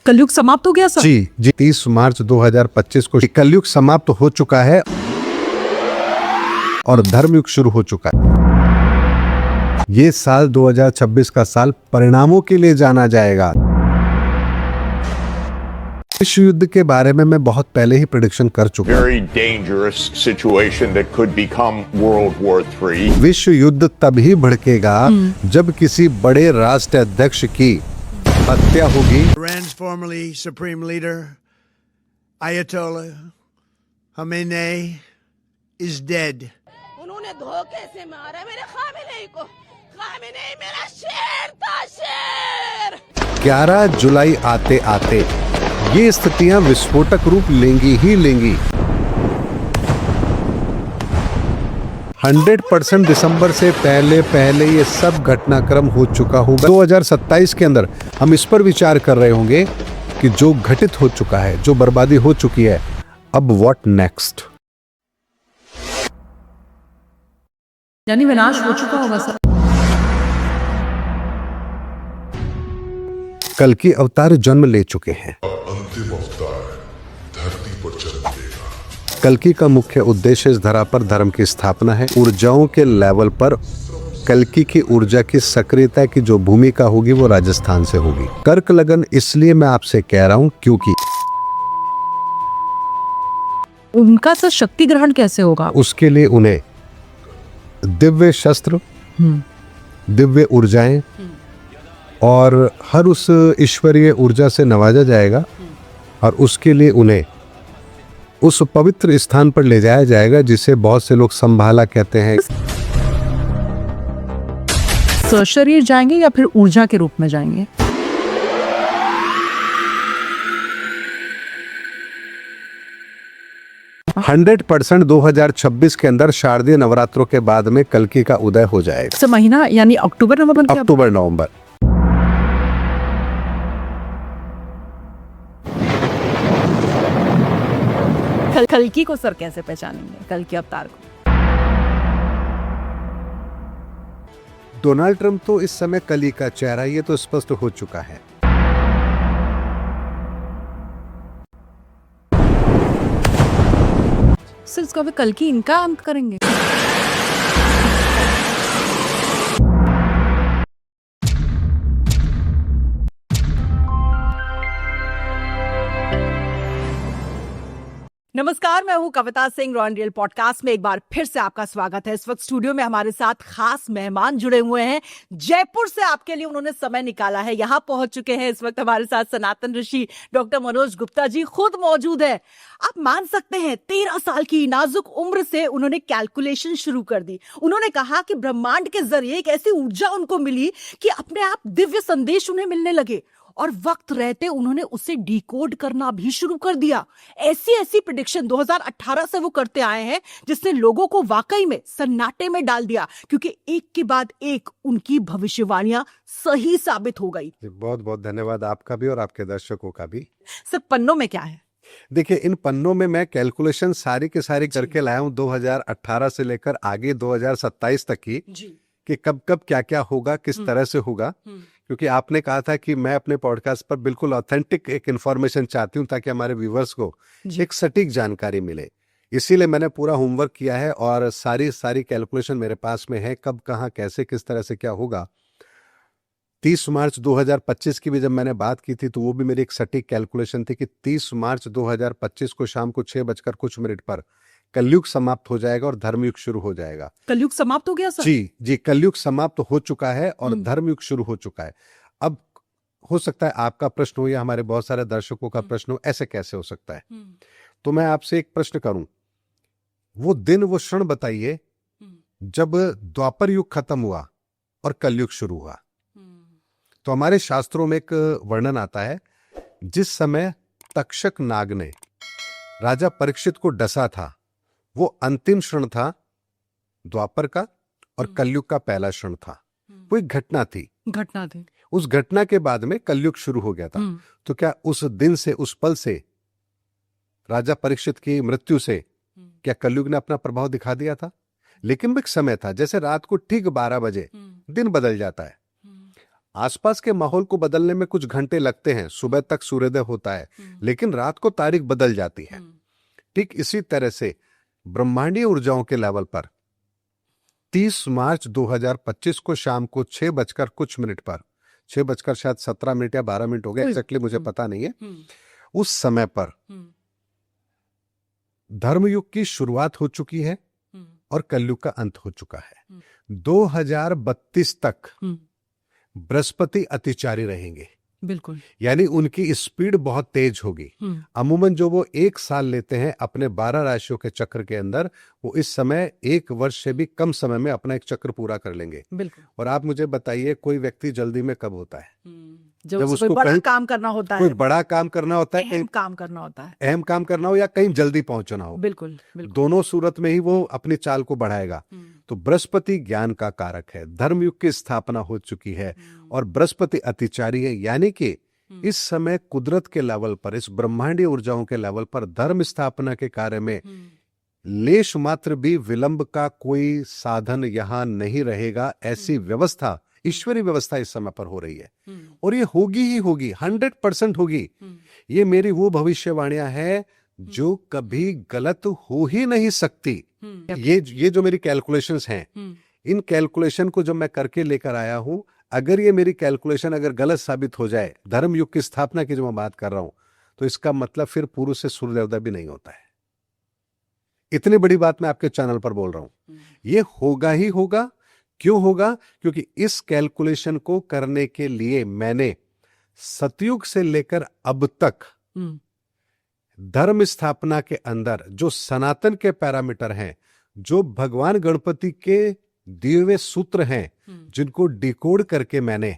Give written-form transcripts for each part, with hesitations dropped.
कलयुग समाप्त हो गया सर? जी जी, 30 मार्च 2025 को कलयुग समाप्त हो चुका है और धर्मयुग शुरू हो चुका है। ये साल 2026 का साल परिणामों के लिए जाना जाएगा। विश्व युद्ध के बारे में मैं बहुत पहले ही प्रेडिक्शन कर चुका हूं। Very dangerous situation that could become World War III. विश्व युद्ध तभी भड़केगा जब किसी बड़े राष्ट्र अध्यक्ष की हत्या होगी। Iran's formerly supreme leader, Ayatollah Khamenei, is dead. उन्होंने धोखे से मारा मेरे खामेनेई को। खामेनेई मेरा शेर था, शेर। 11 जुलाई आते आते ये स्थितियां विस्फोटक रूप लेंगी ही लेंगी। 100% दिसंबर से पहले ये सब घटनाक्रम हो चुका होगा। 2027 के अंदर हम इस पर विचार कर रहे होंगे कि जो घटित हो चुका है, जो बर्बादी हो चुकी है, अब व्हाट नेक्स्ट। यानी विनाश हो चुका होगा सर? कल्कि अवतार जन्म ले चुके हैं। अंतिम अवतार धरती पर जन्म लेगा। कल्कि का मुख्य उद्देश्य इस धरा पर धर्म की स्थापना है। ऊर्जाओं के लेवल पर कल्कि की ऊर्जा की सक्रियता की जो भूमिका होगी वो राजस्थान से होगी। कर्क लगन इसलिए मैं आपसे कह रहा हूं क्योंकि उनका सर शक्ति ग्रहण कैसे होगा? उसके लिए उन्हें दिव्य शस्त्र, दिव्य ऊर्जाएं और हर उस ईश्वरीय ऊर्जा से नवाजा जाएगा और उसके लिए उन्हें उस पवित्र स्थान पर ले जाया जाएगा जिसे बहुत से लोग संभाला कहते हैं। सर शरीर जाएंगे या फिर ऊर्जा के रूप में जाएंगे? हंड्रेड 2026 के अंदर शारदीय नवरात्रों के बाद में कल्कि का उदय हो जाएगा। सर महीना यानी अक्टूबर नवंबर क्या? अक्टूबर नवंबर। कल्कि को सर कैसे पहचानेंगे, कल्कि अवतार को? डोनाल्ड ट्रंप तो इस समय कली का चेहरा, ये तो स्पष्ट हो चुका है। सर इसको अभी कल्कि इनका अंत करेंगे? नमस्कार, मैं हूं Kavita Singh. Raw and real podcast में एक बार फिर से आपका स्वागत है। इस वक्त स्टूडियो में हमारे साथ खास मेहमान जुड़े हुए हैं। जयपुर से आपके लिए उन्होंने समय निकाला है, यहां पहुंच चुके हैं। इस वक्त हमारे साथ सनातन ऋषि डॉक्टर मनोज गुप्ता जी खुद मौजूद है। आप मान सकते हैं 13 साल की नाजुक उम्र से उन्होंने कैलकुलेशन शुरू कर दी। उन्होंने कहा कि ब्रह्मांड के जरिए एक ऐसी ऊर्जा उनको मिली कि अपने आप दिव्य संदेश उन्हें मिलने लगे और वक्त रहते उन्होंने उसे डिकोड करना भी शुरू कर दिया। ऐसी प्रेडिक्शन 2018 से वो करते आए हैं जिसने लोगों को वाकई में सन्नाटे में डाल दिया, क्योंकि एक के बाद एक उनकी भविष्यवाणियां सही साबित हो गई। बहुत बहुत धन्यवाद आपका भी और आपके दर्शकों का भी। सर पन्नों में क्या है? देखिए, इन पन्नों में मैं कैलकुलेशन सारी के सारी करके लाया हूं 2018 से लेकर आगे 2027 तक की जी। कि कब कब क्या क्या होगा, किस तरह से होगा। क्योंकि आपने कहा था कि मैं अपने पॉडकास्ट पर बिल्कुल ऑथेंटिक एक इन्फॉर्मेशन चाहती हूं ताकि हमारे व्यूवर्स को एक सटीक जानकारी मिले। इसीलिए मैंने पूरा होमवर्क किया है और सारी कैलकुलेशन मेरे पास में है, कब कहाँ कैसे किस तरह से क्या होगा। 30 मार्च 2025 की भी जब मैंने बात की थी तो वो भी मेरी एक सटीक कैलकुलेशन थी कि 30 मार्च 2025 को शाम को 6 बजकर कुछ मिनट पर कलयुग समाप्त हो जाएगा और धर्मयुग शुरू हो जाएगा। कलयुग समाप्त हो गया सर? जी, कलयुग समाप्त हो चुका है और धर्मयुग शुरू हो चुका है। अब हो सकता है आपका प्रश्न हो या हमारे बहुत सारे दर्शकों का प्रश्न हो, ऐसे कैसे हो सकता है? तो मैं आपसे एक प्रश्न करूं, वो दिन वो क्षण बताइए जब द्वापर युग खत्म हुआ और कलयुग शुरू हुआ। तो हमारे शास्त्रों में एक वर्णन आता है, जिस समय तक्षक नाग ने राजा परीक्षित को डसा था वो अंतिम क्षण था द्वापर का और कलयुग का पहला क्षण था। वो एक घटना थी। उस घटना के बाद में कलयुग शुरू हो गया था। तो क्या उस दिन से, उस पल से, राजा परीक्षित की मृत्यु से क्या कलयुग ने अपना प्रभाव दिखा दिया था? लेकिन वो एक समय था, जैसे रात को ठीक 12 बजे दिन बदल जाता है। आसपास के माहौल को बदलने में कुछ घंटे लगते हैं, सुबह तक सूर्योदय होता है, लेकिन रात को तारीख बदल जाती है। ठीक इसी तरह से ब्रह्मांडीय ऊर्जाओं के लेवल पर 30 मार्च 2025 को शाम को 6 बजकर कुछ मिनट पर, 6 बजकर शायद 17 मिनट या 12 मिनट हो गए, एक्जैक्टली मुझे पता नहीं है, उस समय पर धर्मयुग की शुरुआत हो चुकी है और कलयुग का अंत हो चुका है। 2032 तक बृहस्पति अतिचारी रहेंगे, बिल्कुल। यानी उनकी स्पीड बहुत तेज होगी। अमूमन जो वो 1 साल लेते हैं अपने 12 राशियों के चक्र के अंदर, वो इस समय 1 वर्ष से भी कम समय में अपना एक चक्र पूरा कर लेंगे। बिल्कुल। और आप मुझे बताइए, कोई व्यक्ति जल्दी में कब होता है? जब उसको बड़ा काम करना होता है, कोई बड़ा काम करना होता है, अहम काम करना होता है, अहम काम करना हो या कहीं जल्दी पहुंचना हो। बिल्कुल, बिल्कुल। दोनों सूरत में ही वो अपनी चाल को बढ़ाएगा। तो बृहस्पति ज्ञान का कारक है, धर्मयुग की स्थापना हो चुकी है और बृहस्पति अतिचारी है, यानी कि इस समय कुदरत के लेवल पर, इस ब्रह्मांडीय ऊर्जाओं के लेवल पर धर्म स्थापना के कार्य में लेश मात्र भी विलंब का कोई साधन यहां नहीं रहेगा। ऐसी व्यवस्था, ईश्वरीय व्यवस्था इस समय पर हो रही है और ये होगी ही होगी, 100% होगी। ये मेरी वो भविष्यवाणियां हैं जो कभी गलत हो ही नहीं सकती। ये जो मेरी कैलकुलेशंस हैं, इन कैलकुलेशन को जब मैं करके लेकर आया हूं, अगर ये मेरी कैलकुलेशन अगर गलत साबित हो जाए, धर्मयुग की स्थापना की जो मैं बात कर रहा हूं, तो इसका मतलब फिर पूर्व से सूर्योदय भी नहीं होता है। इतनी बड़ी बात मैं आपके चैनल पर बोल रहा हूं, ये होगा ही होगा। क्यों होगा? क्योंकि इस कैलकुलेशन को करने के लिए मैंने सतयुग से लेकर अब तक धर्म स्थापना के अंदर जो सनातन के पैरामीटर हैं, जो भगवान गणपति के दिए हुए सूत्र हैं, जिनको डिकोड करके मैंने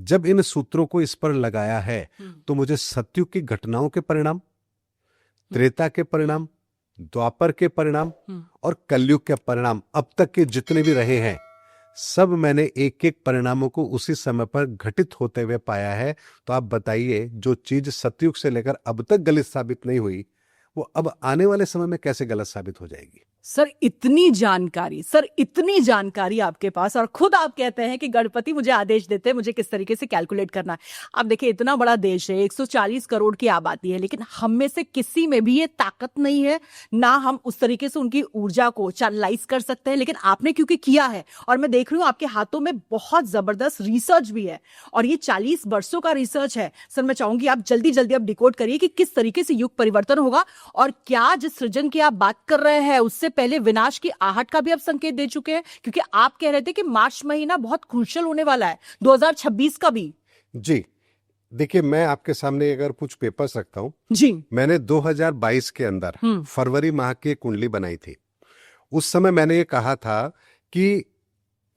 जब इन सूत्रों को इस पर लगाया है, तो मुझे सतयुग की घटनाओं के परिणाम, त्रेता के परिणाम, द्वापर के परिणाम और कलयुग के परिणाम, अब तक के जितने भी रहे हैं, सब मैंने एक एक परिणामों को उसी समय पर घटित होते हुए पाया है। तो आप बताइए, जो चीज सतयुग से लेकर अब तक गलत साबित नहीं हुई, वो अब आने वाले समय में कैसे गलत साबित हो जाएगी? सर इतनी जानकारी आपके पास, और खुद आप कहते हैं कि गणपति मुझे आदेश देते हैं मुझे किस तरीके से कैलकुलेट करना है। आप देखिए, इतना बड़ा देश है, 140 करोड़ की आबादी है, लेकिन हम में से किसी में भी ये ताकत नहीं है, ना हम उस तरीके से उनकी ऊर्जा को चैनलाइज कर सकते हैं। लेकिन आपने क्योंकि किया है, और मैं देख रही हूं आपके हाथों में बहुत जबरदस्त रिसर्च भी है, और ये 40 वर्षों का रिसर्च है। सर मैं चाहूंगी आप जल्दी जल्दी अब डिकोड करिए कि किस तरीके से युग परिवर्तन होगा, और क्या जिस सृजन की आप बात कर रहे हैं उससे पहले विनाश की आहट का भी आप संकेत दे चुके हैं, क्योंकि आप कह रहे थे कि मार्च महीना बहुत क्रूशियल होने वाला है, 2026 का भी। जी देखिए, मैं आपके सामने अगर कुछ पेपर्स रखता हूं जी, मैंने 2022 के अंदर फरवरी माह की कुंडली बनाई थी। उस समय मैंने ये कहा था कि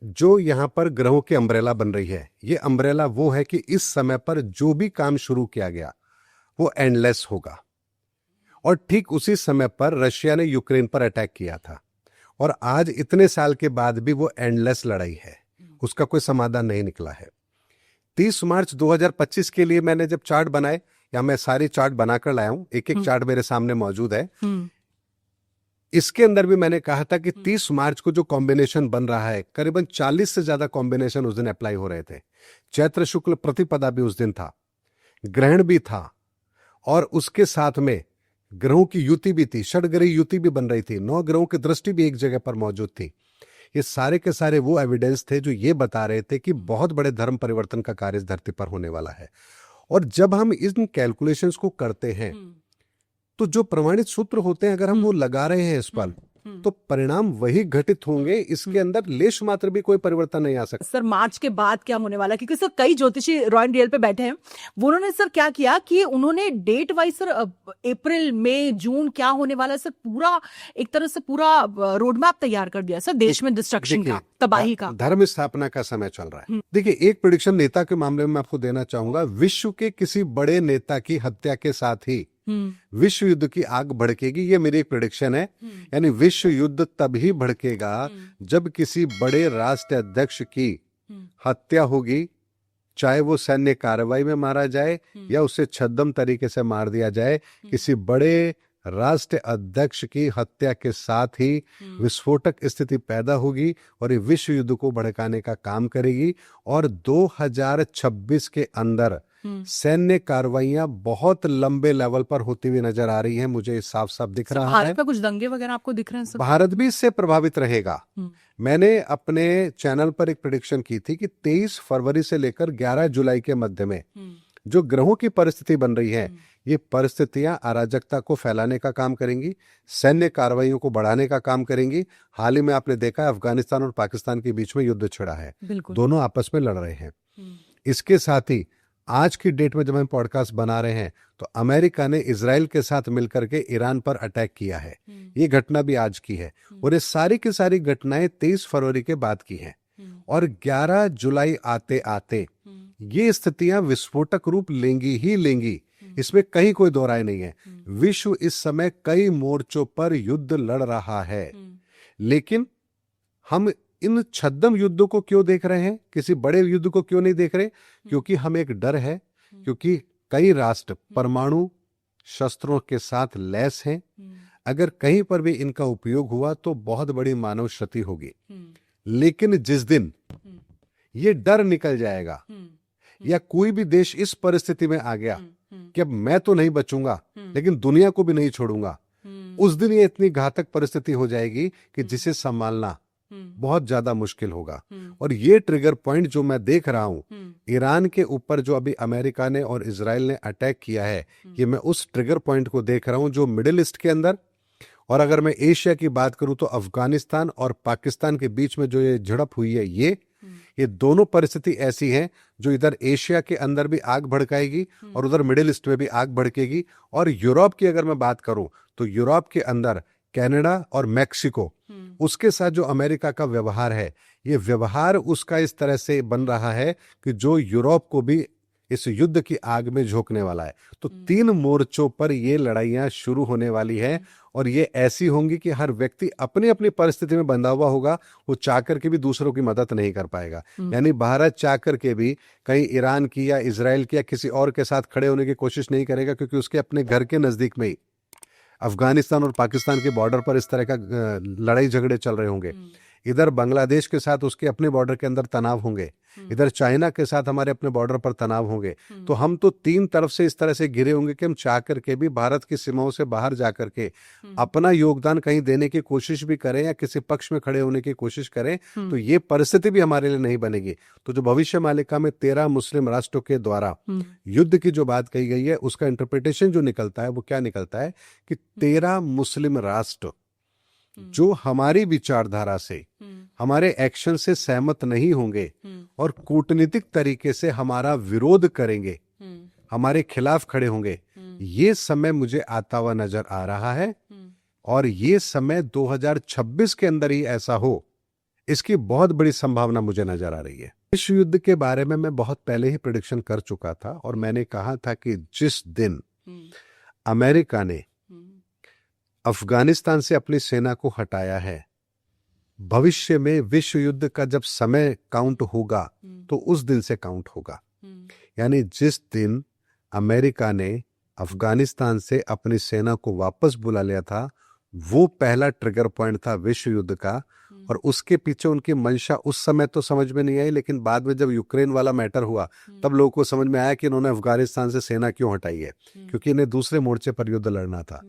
जो यहां पर ग्रहों की अम्ब्रेला बन रही है, ये अम्ब्रेला वो है कि इस समय पर जो भी काम शुरू किया गया वो एंडलेस होगा। और ठीक उसी समय पर रशिया ने यूक्रेन पर अटैक किया था, और आज इतने साल के बाद भी वो एंडलेस लड़ाई है, उसका कोई समाधान नहीं निकला है। 30 मार्च 2025 के लिए मैंने जब चार्ट बनाए, या मैं सारी चार्ट बनाकर लाया हूं, एक एक चार्ट मेरे सामने मौजूद है, इसके अंदर भी मैंने कहा था कि 30 मार्च को जो कॉम्बिनेशन बन रहा है, करीबन 40 से ज्यादा कॉम्बिनेशन उस दिन अप्लाई हो रहे थे। चैत्र शुक्ल प्रतिपदा भी उस दिन था, ग्रहण भी था, और उसके साथ में ग्रहों की युति भी थी, षड्ग्रही युति भी बन रही थी, 9 ग्रहों की दृष्टि भी एक जगह पर मौजूद थी। ये सारे के सारे वो एविडेंस थे जो ये बता रहे थे कि बहुत बड़े धर्म परिवर्तन का कार्य इस धरती पर होने वाला है। और जब हम इन कैलकुलेशंस को करते हैं, तो जो प्रमाणित सूत्र होते हैं, अगर हम वो लगा रहे हैं इस पर, तो परिणाम वही घटित होंगे, इसके अंदर लेश मात्र भी कोई परिवर्तन नहीं आ सकता। सर मार्च के बाद क्या होने वाला है? क्योंकि सर कई ज्योतिषी रॉयल रियल पे बैठे हैं, वो उन्होंने सर क्या किया कि उन्होंने डेट वाइज सर अप्रैल मई जून क्या होने वाला है सर, पूरा एक तरह से पूरा रोड मैप तैयार कर दिया सर, देश में डिस्ट्रक्शन का, तबाही का, धर्म स्थापना का समय चल रहा है। देखिए, एक प्रेडिक्शन नेता के मामले में मैं आपको देना चाहूंगा। विश्व के किसी बड़े नेता की हत्या के साथ ही विश्व युद्ध की आग भड़केगी, ये मेरी एक प्रेडिक्शन है। यानी विश्व युद्ध तभी भड़केगा जब किसी बड़े राष्ट्र अध्यक्ष की हत्या होगी, चाहे वो सैन्य कार्रवाई में मारा जाए या उसे छद्म तरीके से मार दिया जाए। किसी बड़े राष्ट्र अध्यक्ष की हत्या के साथ ही विस्फोटक स्थिति पैदा होगी और ये विश्व युद्ध को भड़काने का काम करेगी और 2026 के अंदर सैन्य कार्रवाइयां बहुत लंबे लेवल पर होती हुई नजर आ रही हैं। मुझे ये साफ साफ दिख रहा है। भारत में कुछ दंगे वगैरह आपको दिख रहे हैं सर? भारत भी इससे प्रभावित रहेगा। मैंने अपने चैनल पर एक प्रेडिक्शन की थी कि 23 फरवरी से लेकर 11 जुलाई के मध्य में जो ग्रहों की परिस्थिति बन रही है, ये परिस्थितियां अराजकता को फैलाने का काम करेंगी, सैन्य कार्रवाइयों को बढ़ाने का काम करेंगी। हाल ही में आपने देखा है अफगानिस्तान और पाकिस्तान के बीच में युद्ध छिड़ा है, दोनों आपस में लड़ रहे हैं। इसके साथ ही आज की डेट में जब हम पॉडकास्ट बना रहे हैं तो अमेरिका ने इजराइल के साथ मिलकर के ईरान पर अटैक किया है। ये घटना भी आज की है और ये सारी की सारी घटनाएं 23 फरवरी के बाद की हैं और 11 जुलाई आते आते ये स्थितियां विस्फोटक रूप लेंगी ही लेंगी, इसमें कहीं कोई दो राय नहीं है। विश्व इस समय कई मोर्चों पर युद्ध लड़ रहा है, लेकिन हम इन छद्म युद्धों को क्यों देख रहे हैं, किसी बड़े युद्ध को क्यों नहीं देख रहे? क्योंकि हमें एक डर है, क्योंकि कई राष्ट्र परमाणु शस्त्रों के साथ लैस हैं। अगर कहीं पर भी इनका उपयोग हुआ तो बहुत बड़ी मानव क्षति होगी। लेकिन जिस दिन ये डर निकल जाएगा या कोई भी देश इस परिस्थिति में आ गया कि अब मैं तो नहीं बचूंगा लेकिन दुनिया को भी नहीं छोड़ूंगा, उस दिन ये इतनी घातक परिस्थिति हो जाएगी कि जिसे संभालना बहुत ज्यादा मुश्किल होगा। और ये ट्रिगर पॉइंट जो मैं देख रहा हूं ईरान के ऊपर, जो अभी अमेरिका ने और इजराइल ने अटैक किया है, ये मैं उस ट्रिगर पॉइंट को देख रहा हूं जो मिडिल ईस्ट के अंदर, और अगर मैं एशिया की बात करूं तो अफगानिस्तान और पाकिस्तान के बीच में जो ये झड़प हुई है, ये दोनों परिस्थिति ऐसी हैं जो इधर एशिया के अंदर भी आग भड़काएगी और उधर मिडिल ईस्ट में भी आग भड़केगी। और यूरोप की अगर मैं बात करूं तो यूरोप के अंदर कनाडा और मैक्सिको, उसके साथ जो अमेरिका का व्यवहार है, ये व्यवहार उसका इस तरह से बन रहा है कि जो यूरोप को भी इस युद्ध की आग में झोंकने वाला है। तो 3 मोर्चों पर ये लड़ाइयां शुरू होने वाली है और ये ऐसी होंगी कि हर व्यक्ति अपनी अपनी परिस्थिति में बंधा हुआ होगा, वो चाह करके भी दूसरों की मदद नहीं कर पाएगा। यानी भारत चाह करके भी कहीं ईरान की या इजराइल की या किसी और के साथ खड़े होने की कोशिश नहीं करेगा, क्योंकि उसके अपने घर के नजदीक में ही अफगानिस्तान और पाकिस्तान के बॉर्डर पर इस तरह का लड़ाई झगड़े चल रहे होंगे। इधर बांग्लादेश के साथ उसके अपने बॉर्डर के अंदर तनाव होंगे, इधर चाइना के साथ हमारे अपने बॉर्डर पर तनाव होंगे। तो हम तो 3 तरफ से इस तरह से घिरे होंगे कि हम चाह करके भी भारत की सीमाओं से बाहर जा करके अपना योगदान कहीं देने की कोशिश भी करें या किसी पक्ष में खड़े होने की कोशिश करें, तो ये परिस्थिति भी हमारे लिए नहीं बनेगी। तो जो भविष्य मालिका में 13 मुस्लिम राष्ट्रों के द्वारा युद्ध की जो बात कही गई है, उसका इंटरप्रिटेशन जो निकलता है वो क्या निकलता है कि 13 मुस्लिम राष्ट्र जो हमारी विचारधारा से, हमारे एक्शन से सहमत नहीं होंगे और कूटनीतिक तरीके से हमारा विरोध करेंगे, हमारे खिलाफ खड़े होंगे, ये समय मुझे आता हुआ नजर आ रहा है। और ये समय 2026 के अंदर ही ऐसा हो, इसकी बहुत बड़ी संभावना मुझे नजर आ रही है। विश्व युद्ध के बारे में मैं बहुत पहले ही प्रेडिक्शन कर चुका था और मैंने कहा था कि जिस दिन अमेरिका ने अफगानिस्तान से अपनी सेना को हटाया है, भविष्य में विश्व युद्ध का जब समय काउंट होगा तो उस दिन से काउंट होगा। यानी जिस दिन अमेरिका ने अफगानिस्तान से अपनी सेना को वापस बुला लिया था, वो पहला ट्रिगर पॉइंट था विश्व युद्ध का। और उसके पीछे उनकी मंशा उस समय तो समझ में नहीं आई, लेकिन बाद में जब यूक्रेन वाला मैटर हुआ तब लोगों को समझ में आया कि इन्होंने अफगानिस्तान से सेना क्यों हटाई है, क्योंकि इन्हें दूसरे मोर्चे पर युद्ध लड़ना था।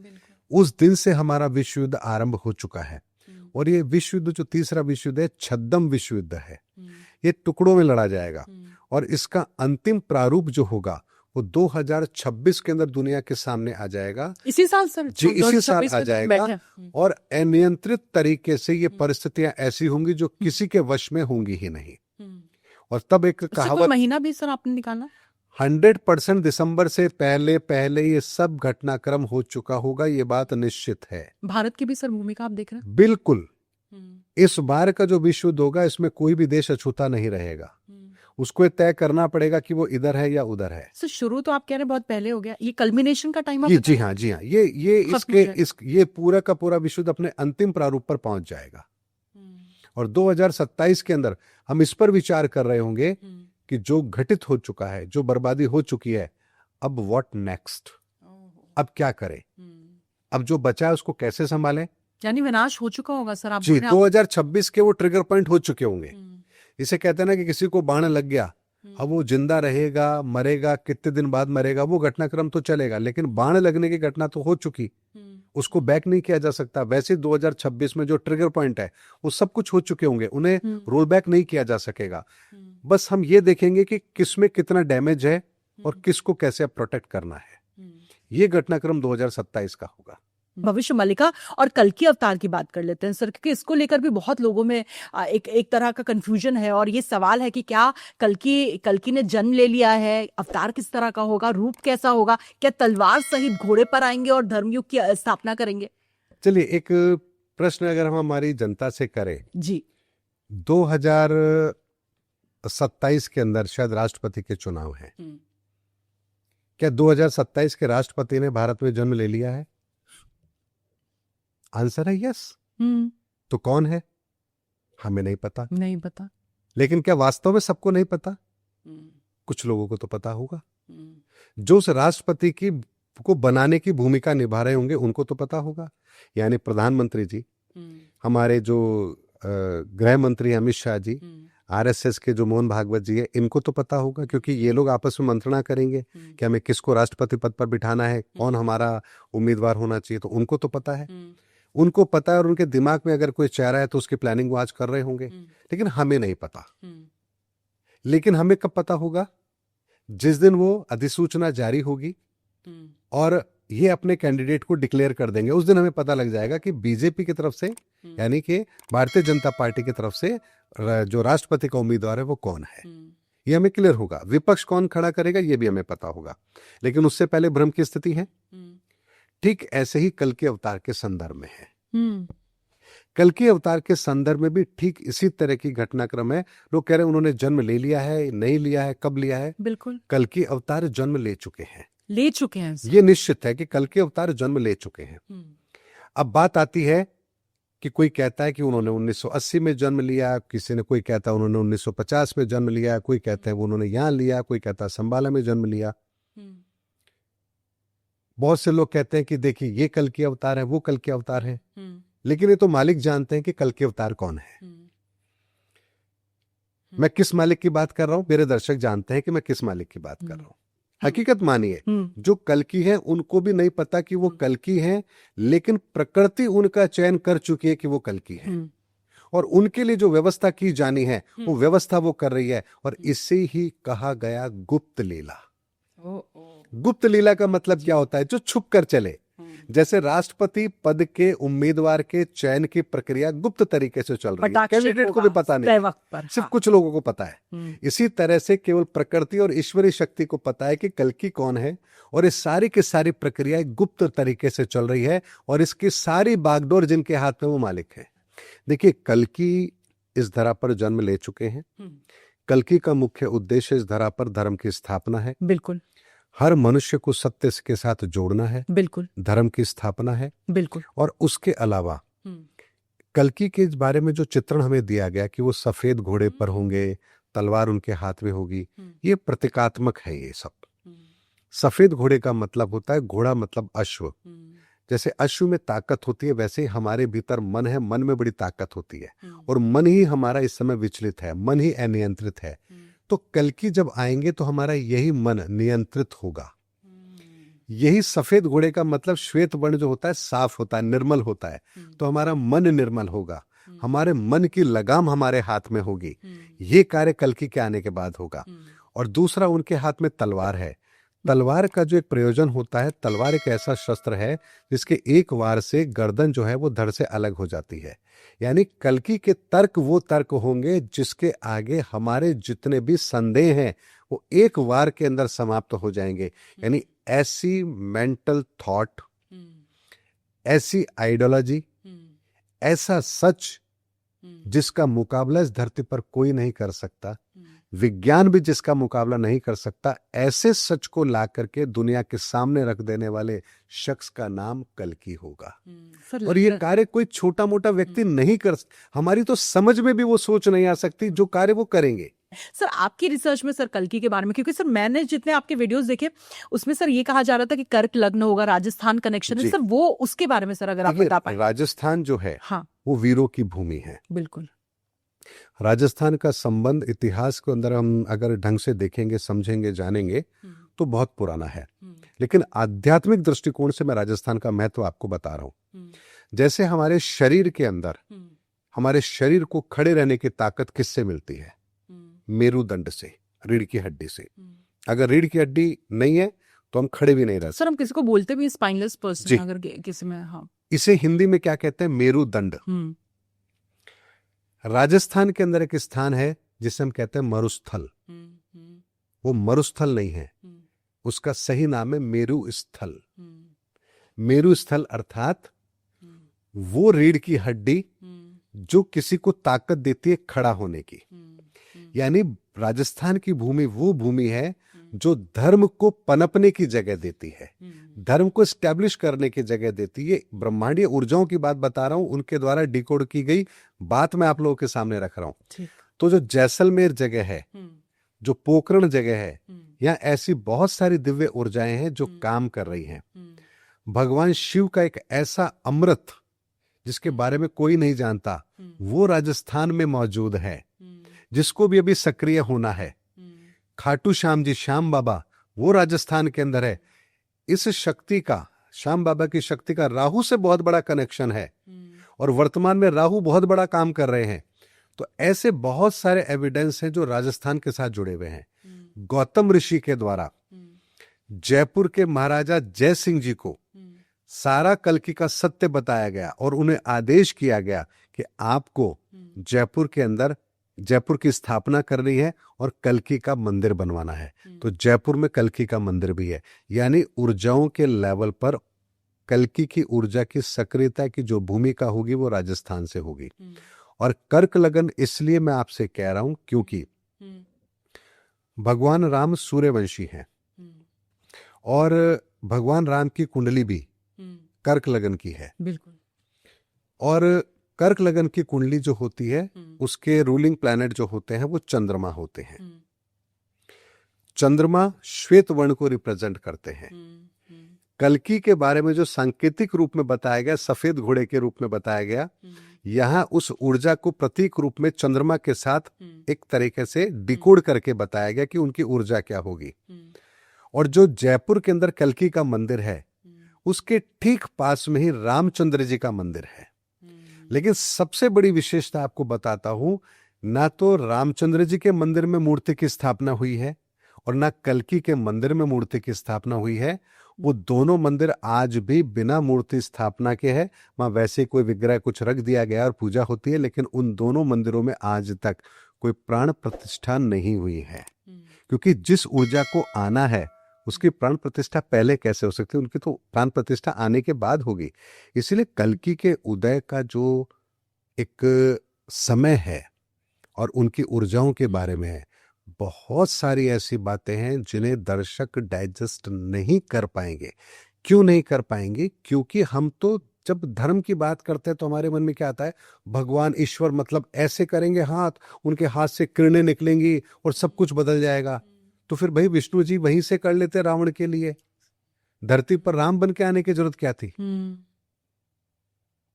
उस दिन से हमारा विश्व युद्ध आरंभ हो चुका है और ये विश्व युद्ध जो तीसरा विश्व युद्ध है, छद्म विश्व युद्ध है। ये टुकड़ों में लड़ा जाएगा और इसका अंतिम प्रारूप जो होगा वो 2026 के अंदर दुनिया के सामने आ जाएगा। इसी साल सर? जी, इसी साल आ जाएगा। और अनियंत्रित तरीके से ये परिस्थितियां ऐसी होंगी जो किसी के वश में होंगी ही नहीं। और तब एक कहावत, महीना भी सर आपने निकाला, 100% दिसंबर से पहले ये सब घटनाक्रम हो चुका होगा, ये बात निश्चित है। भारत की भी सर भूमिका आप देख रहे हैं? बिल्कुल। इस बार का जो विश्व युद्ध होगा इसमें कोई भी देश अछूता नहीं रहेगा। उसको तय करना पड़ेगा कि वो इधर है या उधर है। सर शुरू तो आप कह रहे हैं बहुत पहले हो गया, ये कल्मिनेशन का टाइम? जी हाँ, जी हाँ, ये पूरा का पूरा विश्व युद्ध अपने अंतिम प्रारूप पर पहुंच जाएगा। और 2027 के अंदर हम इस पर विचार कर रहे होंगे कि जो घटित हो चुका है, जो बर्बादी हो चुकी है, अब व्हाट नेक्स्ट, अब क्या करें। अब जो बचा है उसको कैसे संभालें? यानी विनाश हो चुका होगा सर, आप जी, बोल रहे हैं 2026 के वो ट्रिगर पॉइंट हो चुके होंगे। हम्म, इसे कहते हैं ना कि किसी को बाण लग गया, अब वो जिंदा रहेगा, मरेगा, कितने दिन बाद मरेगा, वो घटनाक्रम तो चलेगा, लेकिन बाण लगने की घटना तो हो चुकी, उसको बैक नहीं किया जा सकता। वैसे 2026 में जो ट्रिगर पॉइंट है वो सब कुछ हो चुके होंगे, उन्हें रोल बैक नहीं किया जा सकेगा। बस हम ये देखेंगे कि किसमें कितना डैमेज है और किसको कैसे अब प्रोटेक्ट करना है। ये घटनाक्रम 2027 का होगा। भविष्य मालिका और कल की अवतार की बात कर लेते हैं सर, क्योंकि इसको लेकर भी बहुत लोगों में एक तरह का कंफ्यूजन है, और ये सवाल है कि क्या कल्कि ने जन्म ले लिया है, अवतार किस तरह का होगा, रूप कैसा होगा, क्या तलवार सहित घोड़े पर आएंगे और धर्मयुग की स्थापना करेंगे? चलिए, एक प्रश्न अगर हम हमारी जनता से करें, जी 2027 के अंदर शायद राष्ट्रपति के चुनाव हैं, क्या 2027 के राष्ट्रपति ने भारत में जन्म ले लिया है? आंसर है यस। तो कौन है? हमें नहीं पता। नहीं पता। लेकिन क्या वास्तव में सबको नहीं पता? कुछ लोगों को तो पता होगा। जो उस राष्ट्रपति को बनाने की भूमिका निभा रहे होंगे उनको तो पता होगा, यानी प्रधानमंत्री जी, हमारे जो गृह मंत्री अमित शाह जी, आरएसएस के जो मोहन भागवत जी है, इनको तो पता होगा, क्योंकि ये लोग आपस में मंत्रणा करेंगे कि हमें किसको राष्ट्रपति पद पर बिठाना है, कौन हमारा उम्मीदवार होना चाहिए, तो उनको तो पता है। उनको पता है, और उनके दिमाग में अगर कोई चेहरा है तो उसकी प्लानिंग वो आज कर रहे होंगे, लेकिन हमें नहीं पता। लेकिन हमें कब पता होगा? जिस दिन वो अधिसूचना जारी होगी और ये अपने कैंडिडेट को डिक्लेयर कर देंगे, उस दिन हमें पता लग जाएगा कि बीजेपी की तरफ से, यानी कि भारतीय जनता पार्टी की तरफ से जो राष्ट्रपति का उम्मीदवार है वो कौन है, ये हमें क्लियर होगा। विपक्ष कौन खड़ा करेगा ये भी हमें पता होगा, लेकिन उससे पहले भ्रम की स्थिति है। ठीक ऐसे ही कल के अवतार के संदर्भ में है। कल के अवतार के संदर्भ में भी ठीक इसी तरह की घटनाक्रम है। लोग कह रहे हैं उन्होंने जन्म ले लिया है, नहीं लिया है, कब लिया है? बिल्कुल, कल के अवतार जन्म ले चुके हैं, ले चुके हैं। ये निश्चित है कि कल के अवतार जन्म ले चुके हैं। अब बात आती है कि कोई कहता है कि उन्होंने 1980 में जन्म लिया, किसी ने कोई कहता है उन्होंने 1950 में जन्म लिया, कोई कहता है वो उन्होंने यहां लिया, कोई कहता है संबाला में जन्म लिया। बहुत से लोग कहते हैं कि देखिए ये कल के अवतार है, वो कल के अवतार है, लेकिन ये तो मालिक जानते हैं कि कल के अवतार कौन है। मैं किस मालिक की बात कर रहा हूं, मेरे दर्शक जानते हैं कि मैं किस मालिक की बात कर रहा हूं। हकीकत मानिए, जो कल की है उनको भी नहीं पता कि वो कल की है, लेकिन प्रकृति उनका चयन कर चुकी है कि वो कल की है, और उनके लिए जो व्यवस्था की जानी है वो व्यवस्था वो कर रही है, और इसे ही कहा गया गुप्त लीला। गुप्त लीला का मतलब क्या होता है? जो छुप कर चले। जैसे राष्ट्रपति पद के उम्मीदवार के चयन की प्रक्रिया गुप्त तरीके से चल रही है, कैंडिडेट को भी पता नहीं, वक्त पर, सिर्फ कुछ लोगों को पता है। इसी तरह से केवल प्रकृति और ईश्वरीय शक्ति को पता है कि कल की कौन है, और इस सारी की सारी प्रक्रिया गुप्त तरीके से चल रही है, और इसकी सारी बागडोर जिनके हाथ में वो मालिक है। देखिए, कल की इस धरा पर जन्म ले चुके हैं। कल्कि का मुख्य उद्देश्य इस धरा पर धर्म की स्थापना है। बिल्कुल, हर मनुष्य को सत्य के साथ जोड़ना है। बिल्कुल, धर्म की स्थापना है। बिल्कुल। और उसके अलावा कल्कि के बारे में जो चित्रण हमें दिया गया कि वो सफेद घोड़े पर होंगे, तलवार उनके हाथ में होगी, ये प्रतीकात्मक है। ये सब सफेद घोड़े का मतलब होता है, घोड़ा मतलब अश्व। जैसे अश्व में ताकत होती है, वैसे ही हमारे भीतर मन है, मन में बड़ी ताकत होती है, और मन ही हमारा इस समय विचलित है, मन ही अनियंत्रित है। तो कल्कि जब आएंगे तो हमारा यही मन नियंत्रित होगा। यही सफेद घोड़े का मतलब श्वेत वर्ण जो होता है साफ होता है, निर्मल होता है, तो हमारा मन निर्मल होगा, हमारे मन की लगाम हमारे हाथ में होगी। ये कार्य कल्कि के आने के बाद होगा। और दूसरा, उनके हाथ में तलवार है। तलवार का जो एक प्रयोजन होता है, तलवार एक ऐसा शस्त्र है जिसके एक वार से गर्दन जो है वो धड़ से अलग हो जाती है। यानी कल्कि के तर्क वो तर्क होंगे जिसके आगे हमारे जितने भी संदेह हैं वो एक वार के अंदर समाप्त हो जाएंगे। यानी ऐसी मेंटल थॉट, ऐसी आइडियोलॉजी, ऐसा सच जिसका मुकाबला इस धरती पर कोई नहीं कर सकता, विज्ञान भी जिसका मुकाबला नहीं कर सकता, ऐसे सच को ला करके दुनिया के सामने रख देने वाले शख्स का नाम कल्कि होगा। और ये कार्य कोई छोटा मोटा व्यक्ति नहीं कर, हमारी तो समझ में भी वो सोच नहीं आ सकती जो कार्य वो करेंगे। सर आपकी रिसर्च में सर कल्कि के बारे में, क्योंकि सर मैंने जितने आपके वीडियोस देखे उसमें सर ये कहा जा रहा था कि कर्क लग्न होगा, राजस्थान कनेक्शन है जी। सर, वो उसके बारे में सर अगर आप देखिए, बता पाए। राजस्थान जो है हाँ वो वीरों की भूमि है। बिल्कुल। राजस्थान का संबंध इतिहास के अंदर हम अगर ढंग से देखेंगे, समझेंगे, जानेंगे तो बहुत पुराना है। लेकिन आध्यात्मिक दृष्टिकोण से मैं राजस्थान का महत्व आपको बता रहा हूं। जैसे हमारे शरीर के अंदर, हमारे शरीर को खड़े रहने की ताकत किससे मिलती है? मेरुदंड से, रीढ़ की हड्डी से। अगर रीढ़ की हड्डी नहीं है तो हम खड़े भी नहीं रह सकते। सर हम किसी को बोलते भी स्पाइनलेस जी। पर्सन अगर किसी में। हाँ इसे हिंदी में क्या कहते हैं? मेरुदंड। राजस्थान के अंदर एक स्थान है जिसे हम कहते हैं मरुस्थल। वो मरुस्थल नहीं है, उसका सही नाम है मेरु स्थल। मेरु स्थल अर्थात वो रीढ़ की हड्डी जो किसी को ताकत देती है खड़ा होने की। यानी राजस्थान की भूमि वो भूमि है जो धर्म को पनपने की जगह देती है, धर्म को स्टैब्लिश करने की जगह देती है। ब्रह्मांडीय ऊर्जाओं की बात बता रहा हूं, उनके द्वारा डिकोड की गई बात मैं आप लोगों के सामने रख रहा हूं। तो जो जैसलमेर जगह है, जो पोखरण जगह है, यहाँ ऐसी बहुत सारी दिव्य ऊर्जाएं हैं जो काम कर रही हैं। भगवान शिव का एक ऐसा अमृत जिसके बारे में कोई नहीं जानता, वो राजस्थान में मौजूद है, जिसको भी अभी सक्रिय होना है। खाटू श्याम जी, श्याम बाबा, वो राजस्थान के अंदर है। इस शक्ति का, श्याम बाबा की शक्ति का राहु से बहुत बड़ा कनेक्शन है और वर्तमान में राहु बहुत बड़ा काम कर रहे हैं। तो ऐसे बहुत सारे एविडेंस हैं जो राजस्थान के साथ जुड़े हुए हैं। गौतम ऋषि के द्वारा जयपुर के महाराजा जय सिंह जी को सारा कल्कि का सत्य बताया गया और उन्हें आदेश किया गया कि आपको जयपुर के अंदर जयपुर की स्थापना करनी है और कल्कि का मंदिर बनवाना है। तो जयपुर में कल्कि का मंदिर भी है। यानी ऊर्जाओं के लेवल पर कल्कि की ऊर्जा की सक्रियता की जो भूमिका होगी वो राजस्थान से होगी। और कर्क लगन इसलिए मैं आपसे कह रहा हूं क्योंकि भगवान राम सूर्यवंशी हैं और भगवान राम की कुंडली भी कर्क लगन की है। बिल्कुल। और कर्क लगन की कुंडली जो होती है उसके रूलिंग प्लैनेट जो होते हैं वो चंद्रमा होते हैं। चंद्रमा श्वेत वर्ण को रिप्रेजेंट करते हैं। कल्कि के बारे में जो सांकेतिक रूप में बताया गया, सफेद घोड़े के रूप में बताया गया, यहां उस ऊर्जा को प्रतीक रूप में चंद्रमा के साथ एक तरीके से डिकोड करके बताया गया कि उनकी ऊर्जा क्या होगी। और जो जयपुर के अंदर कल्कि का मंदिर है उसके ठीक पास में ही रामचंद्र जी का मंदिर है। लेकिन सबसे बड़ी विशेषता आपको बताता हूं, ना तो रामचंद्र जी के मंदिर में मूर्ति की स्थापना हुई है और ना कल्कि के मंदिर में मूर्ति की स्थापना हुई है। वो दोनों मंदिर आज भी बिना मूर्ति स्थापना के हैं। वहां वैसे कोई विग्रह कुछ रख दिया गया और पूजा होती है, लेकिन उन दोनों मंदिरों में आज तक कोई प्राण प्रतिष्ठा नहीं हुई है। क्योंकि जिस ऊर्जा को आना है उसकी प्राण प्रतिष्ठा पहले कैसे हो सकती है? उनकी तो प्राण प्रतिष्ठा आने के बाद होगी। इसलिए कल्कि के उदय का जो एक समय है और उनकी ऊर्जाओं के बारे में है, बहुत सारी ऐसी बातें हैं जिन्हें दर्शक डाइजेस्ट नहीं कर पाएंगे। क्यों नहीं कर पाएंगे? क्योंकि हम तो जब धर्म की बात करते हैं तो हमारे मन में क्या आता है? भगवान ईश्वर मतलब ऐसे करेंगे हाथ, उनके हाथ से किरणें निकलेंगी और सब कुछ बदल जाएगा। तो फिर भाई विष्णु जी वहीं से कर लेते रावण के लिए, धरती पर राम बन के आने की जरूरत क्या थी?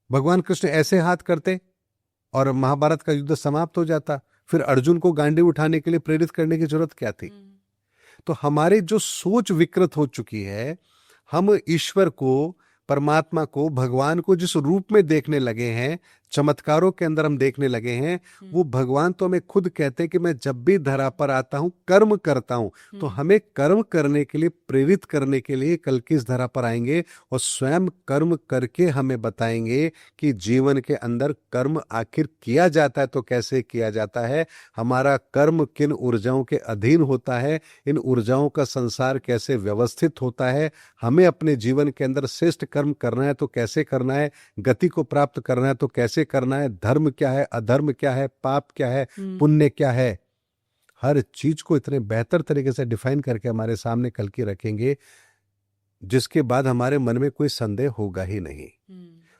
भगवान कृष्ण ऐसे हाथ करते और महाभारत का युद्ध समाप्त हो जाता। फिर अर्जुन को गांडीव उठाने के लिए प्रेरित करने की जरूरत क्या थी? तो हमारी जो सोच विकृत हो चुकी है, हम ईश्वर को, परमात्मा को, भगवान को जिस रूप में देखने लगे हैं, चमत्कारों के अंदर हम देखने लगे हैं, वो भगवान तो हमें खुद कहते हैं कि मैं जब भी धरा पर आता हूं कर्म करता हूं। तो हमें कर्म करने के लिए, प्रेरित करने के लिए कल्कि इस धरा पर आएंगे और स्वयं कर्म करके हमें बताएंगे कि जीवन के अंदर कर्म आखिर किया जाता है तो कैसे किया जाता है, हमारा कर्म किन ऊर्जाओं के अधीन होता है, इन ऊर्जाओं का संसार कैसे व्यवस्थित होता है, हमें अपने जीवन के अंदर श्रेष्ठ कर्म करना है तो कैसे करना है, गति को प्राप्त करना है तो कैसे करना है, धर्म क्या है, अधर्म क्या है, पाप क्या है, पुण्य क्या है, हर चीज को इतने बेहतर तरीके से डिफाइन करके हमारे सामने कल्कि रखेंगे जिसके बाद हमारे मन में कोई संदेह होगा ही नहीं।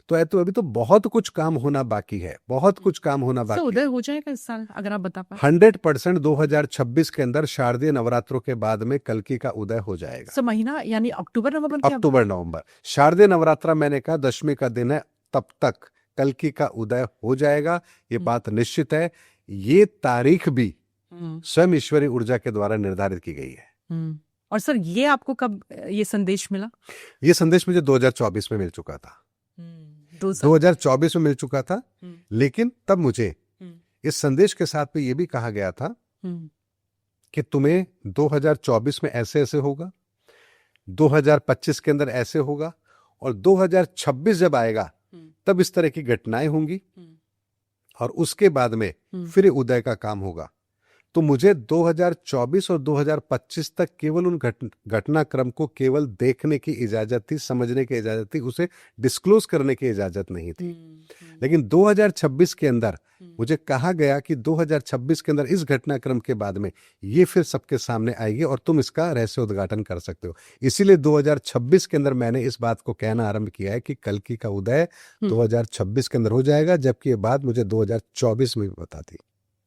तो अभी तो बहुत कुछ काम होना बाकी है, बहुत कुछ काम होना सर बाकी है। उदय हो जाएगा इस साल, अगर आप बता पाए? 100% 2026 के अंदर शारदीय नवरात्रों के बाद में कल्कि का उदय हो जाएगा। सर महीना यानी अक्टूबर नवंबर क्या? अक्टूबर नवंबर शारदीय नवरात्रा मैंने कहा 10वीं का दिन है, तब तक कल्कि का उदय हो जाएगा, ये बात निश्चित है। ये तारीख भी स्वयं ईश्वरी ऊर्जा के द्वारा निर्धारित की गई है। और सर ये आपको कब ये संदेश मिला? ये संदेश मुझे 2024 में मिल चुका था। 2024 में मिल चुका था, लेकिन तब मुझे इस संदेश के साथ में ये भी कहा गया था कि तुम्हें 2024 में ऐसे ऐसे होगा, 2025 के अंदर ऐसे होगा, और 2026 जब आएगा तब इस तरह की घटनाएं होंगी, और उसके बाद में फिर उदय का काम होगा। तो मुझे 2024 और 2025 तक केवल उन घटनाक्रम को केवल देखने की इजाजत थी, समझने की इजाजत थी, उसे डिस्क्लोज करने की इजाजत नहीं थी। लेकिन 2026 के अंदर मुझे कहा गया कि 2026 के अंदर इस घटनाक्रम के बाद में ये फिर सबके सामने आएगी और तुम इसका रहस्य उद्घाटन कर सकते हो। इसीलिए 2026 के अंदर मैंने इस बात को कहना आरंभ किया है कि कल्कि का उदय 2026 के अंदर हो जाएगा, जबकि ये बात मुझे 2024 में भी पता थी।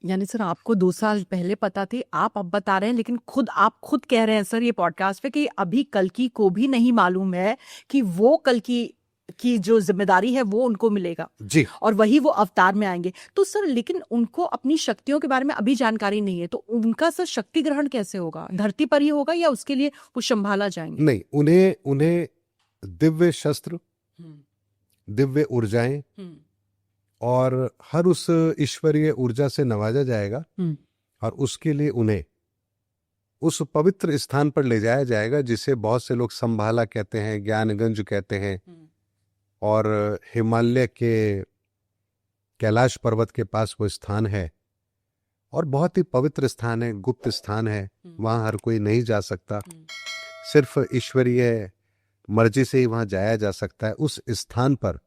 यानी सर आपको 2 साल पहले पता थी, आप अब बता रहे हैं, लेकिन आप खुद कह रहे हैं सर ये पॉडकास्ट पे कि अभी कल्कि को भी नहीं मालूम है कि वो कल्कि की जो जिम्मेदारी है वो उनको मिलेगा जी, और वही वो अवतार में आएंगे। तो सर लेकिन उनको अपनी शक्तियों के बारे में अभी जानकारी नहीं है, तो उनका सर शक्ति ग्रहण कैसे होगा? धरती पर ही होगा या उसके लिए वो संभाला जाएंगे? नहीं, उन्हें दिव्य शस्त्र, दिव्य ऊर्जाएं और हर उस ईश्वरीय ऊर्जा से नवाजा जाएगा, और उसके लिए उन्हें उस पवित्र स्थान पर ले जाया जाएगा जिसे बहुत से लोग संभाला कहते हैं, ज्ञानगंज कहते हैं, और हिमालय के कैलाश पर्वत के पास वो स्थान है, और बहुत ही पवित्र स्थान है, गुप्त स्थान है, वहां हर कोई नहीं जा सकता, सिर्फ ईश्वरीय मर्जी से ही वहां जाया जा सकता है। उस स्थान पर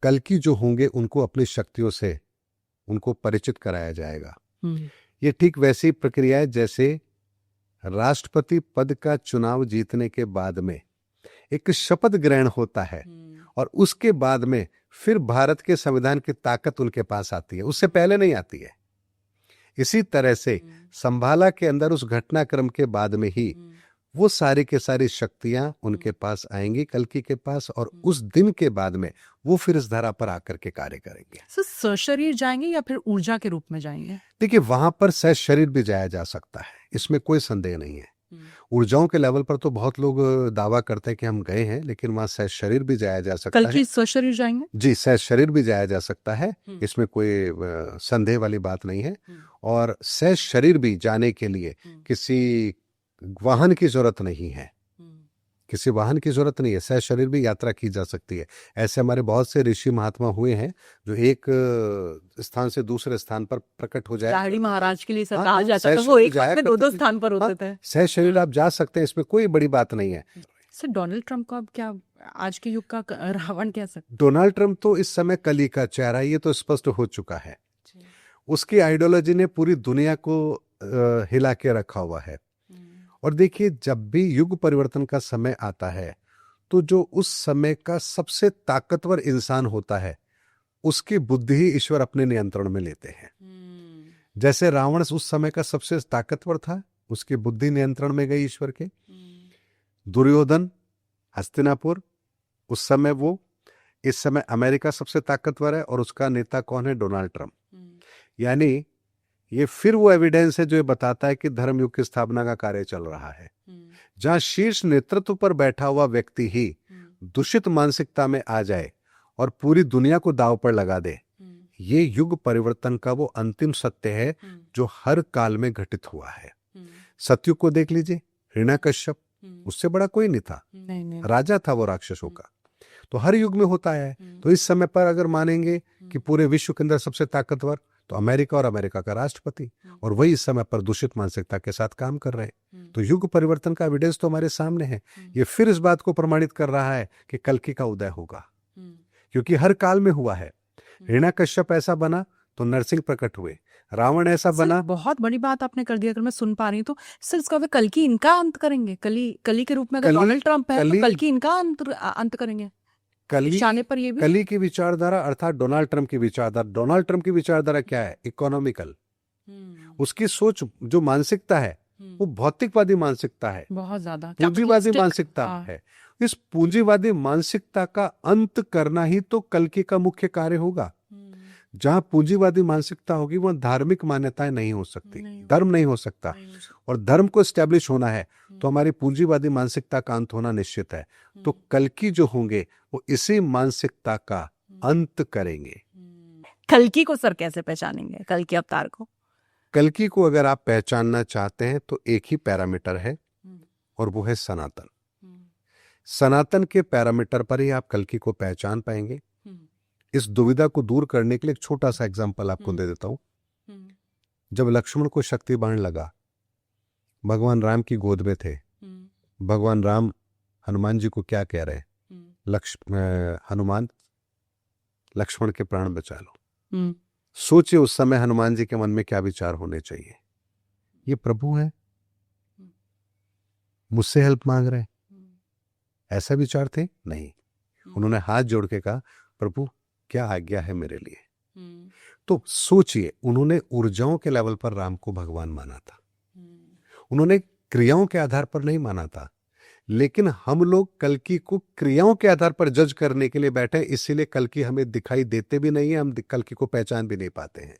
कल्कि जो होंगे उनको अपनी शक्तियों से उनको परिचित कराया जाएगा। ये ठीक वैसी प्रक्रिया है जैसे राष्ट्रपति पद का चुनाव जीतने के बाद में एक शपथ ग्रहण होता है, और उसके बाद में फिर भारत के संविधान की ताकत उनके पास आती है, उससे पहले नहीं आती है। इसी तरह से संभाला के अंदर उस घटनाक्रम के बाद में ही वो सारी के सारी शक्तियां उनके पास आएंगी, कल्कि के पास, और उस दिन के बाद में वो फिर इस धरा पर आकर के कार्य करेंगे। सर शरीर जाएंगे या फिर ऊर्जा के रूप में जाएंगे? देखिए, वहां पर सहज शरीर भी जाया जा सकता है, इसमें कोई संदेह नहीं है। ऊर्जाओं के लेवल पर तो बहुत लोग दावा करते हैं कि हम गए हैं, लेकिन वहां सहज शरीर भी जाया जा सकता है। कल्कि स्वशरीर जाएंगे? जी, सहज शरीर भी जाया जा सकता है, इसमें कोई संदेह वाली बात नहीं है। और सहज शरीर भी जाने के लिए किसी वाहन की जरूरत नहीं है, किसी वाहन की जरूरत नहीं है, सहज शरीर भी यात्रा की जा सकती है। ऐसे हमारे बहुत से ऋषि महात्मा हुए हैं जो एक स्थान से दूसरे स्थान पर प्रकट हो जाए। लाहिड़ी महाराज के लिए सर हाँ, कहा जाता सहज था, वो एक जाया वक्त में करते 2-2 थे। स्थान पर होते हाँ, थे। सहज शरीर आप जा सकते हैं, इसमें कोई बड़ी बात नहीं है। सर डोनाल्ड ट्रंप को अब क्या आज के युग का रावण कह सकते? डोनाल्ड ट्रंप तो इस समय कली का चेहरा, ये तो स्पष्ट हो चुका है। उसकी आइडियोलॉजी ने पूरी दुनिया को हिला के रखा हुआ है। और देखिए, जब भी युग परिवर्तन का समय आता है तो जो उस समय का सबसे ताकतवर इंसान होता है उसकी बुद्धि ही ईश्वर अपने नियंत्रण में लेते हैं। जैसे रावण उस समय का सबसे ताकतवर था, उसकी बुद्धि नियंत्रण में गई ईश्वर के। दुर्योधन हस्तिनापुर, उस समय वो, इस समय अमेरिका सबसे ताकतवर है और उसका नेता कौन है? Donald Trump. यानी ये फिर वो एविडेंस है जो ये बताता है कि धर्मयुग की स्थापना का कार्य चल रहा है। जहां शीर्ष नेतृत्व पर बैठा हुआ व्यक्ति ही दूषित मानसिकता में आ जाए और पूरी दुनिया को दांव पर लगा दे, ये युग परिवर्तन का वो अंतिम सत्य है जो हर काल में घटित हुआ है। सतयुग को देख लीजिए, हिरण्यकश्यप, उससे बड़ा कोई नहीं था, राजा था वो राक्षसों का। तो हर युग में होता है। तो इस समय पर अगर मानेंगे कि पूरे विश्व के अंदर सबसे ताकतवर तो अमेरिका और अमेरिका का राष्ट्रपति, और वही इस समय पर दूषित मानसिकता के साथ काम कर रहे हैं। तो युग परिवर्तन का एविडेंस तो हमारे सामने है। ये फिर इस बात को प्रमाणित कर रहा है कि कल्कि का उदय होगा, क्योंकि हर काल में हुआ है। हिरण्यकश्यप ऐसा बना तो नरसिंह प्रकट हुए, रावण ऐसा बना। बहुत बड़ी बात आपने कर दी। अगर मैं सुन पा रही हूँ तो सर इसका वे कल्कि इनका अंत करेंगे? कली के रूप में अगर डोनाल्ड ट्रंप है तो कल्कि इनका अंत करेंगे? कली निशाने पर ये भी कली की विचारधारा अर्थात डोनाल्ड ट्रंप की विचारधारा। डोनाल्ड ट्रंप की विचारधारा क्या है? इकोनॉमिकल। उसकी सोच जो मानसिकता है वो भौतिकवादी मानसिकता है, बहुत ज्यादा पूंजीवादी capitalistic, मानसिकता हाँ। है। इस पूंजीवादी मानसिकता का अंत करना ही तो कल्कि का मुख्य कार्य होगा। जहां पूंजीवादी मानसिकता होगी वहां धार्मिक मान्यताएं नहीं हो सकती, धर्म नहीं हो सकता। और धर्म को एस्टेब्लिश होना है तो हमारी पूंजीवादी मानसिकता का अंत होना निश्चित है। तो कल्कि जो होंगे वो इसी मानसिकता का अंत करेंगे। कल्कि को सर कैसे पहचानेंगे, कल्कि अवतार को? कल्कि को अगर आप पहचानना चाहते हैं तो एक ही पैरामीटर है और वो है सनातन। सनातन के पैरामीटर पर ही आप कल्कि को पहचान पाएंगे। इस दुविधा को दूर करने के लिए एक छोटा सा एग्जांपल आपको दे देता हूं। जब लक्ष्मण को शक्ति बाण लगा, भगवान राम की गोद में थे। भगवान राम हनुमान जी को क्या कह रहे हैं? हनुमान, लक्ष्मण के प्राण बचा लो। सोचिए उस समय हनुमान जी के मन में क्या विचार होने चाहिए? ये प्रभु है, मुझसे हेल्प मांग रहे हैं, ऐसा विचार थे? नहीं। उन्होंने हाथ जोड़ के कहा, प्रभु क्या आज्ञा है मेरे लिए। तो सोचिए, उन्होंने ऊर्जाओं के लेवल पर राम को भगवान माना था, उन्होंने क्रियाओं के आधार पर नहीं माना था। लेकिन हम लोग कल्कि को क्रियाओं के आधार पर जज करने के लिए बैठे, इसीलिए कल्कि हमें दिखाई देते भी नहीं है, हम कल्कि को पहचान भी नहीं पाते हैं।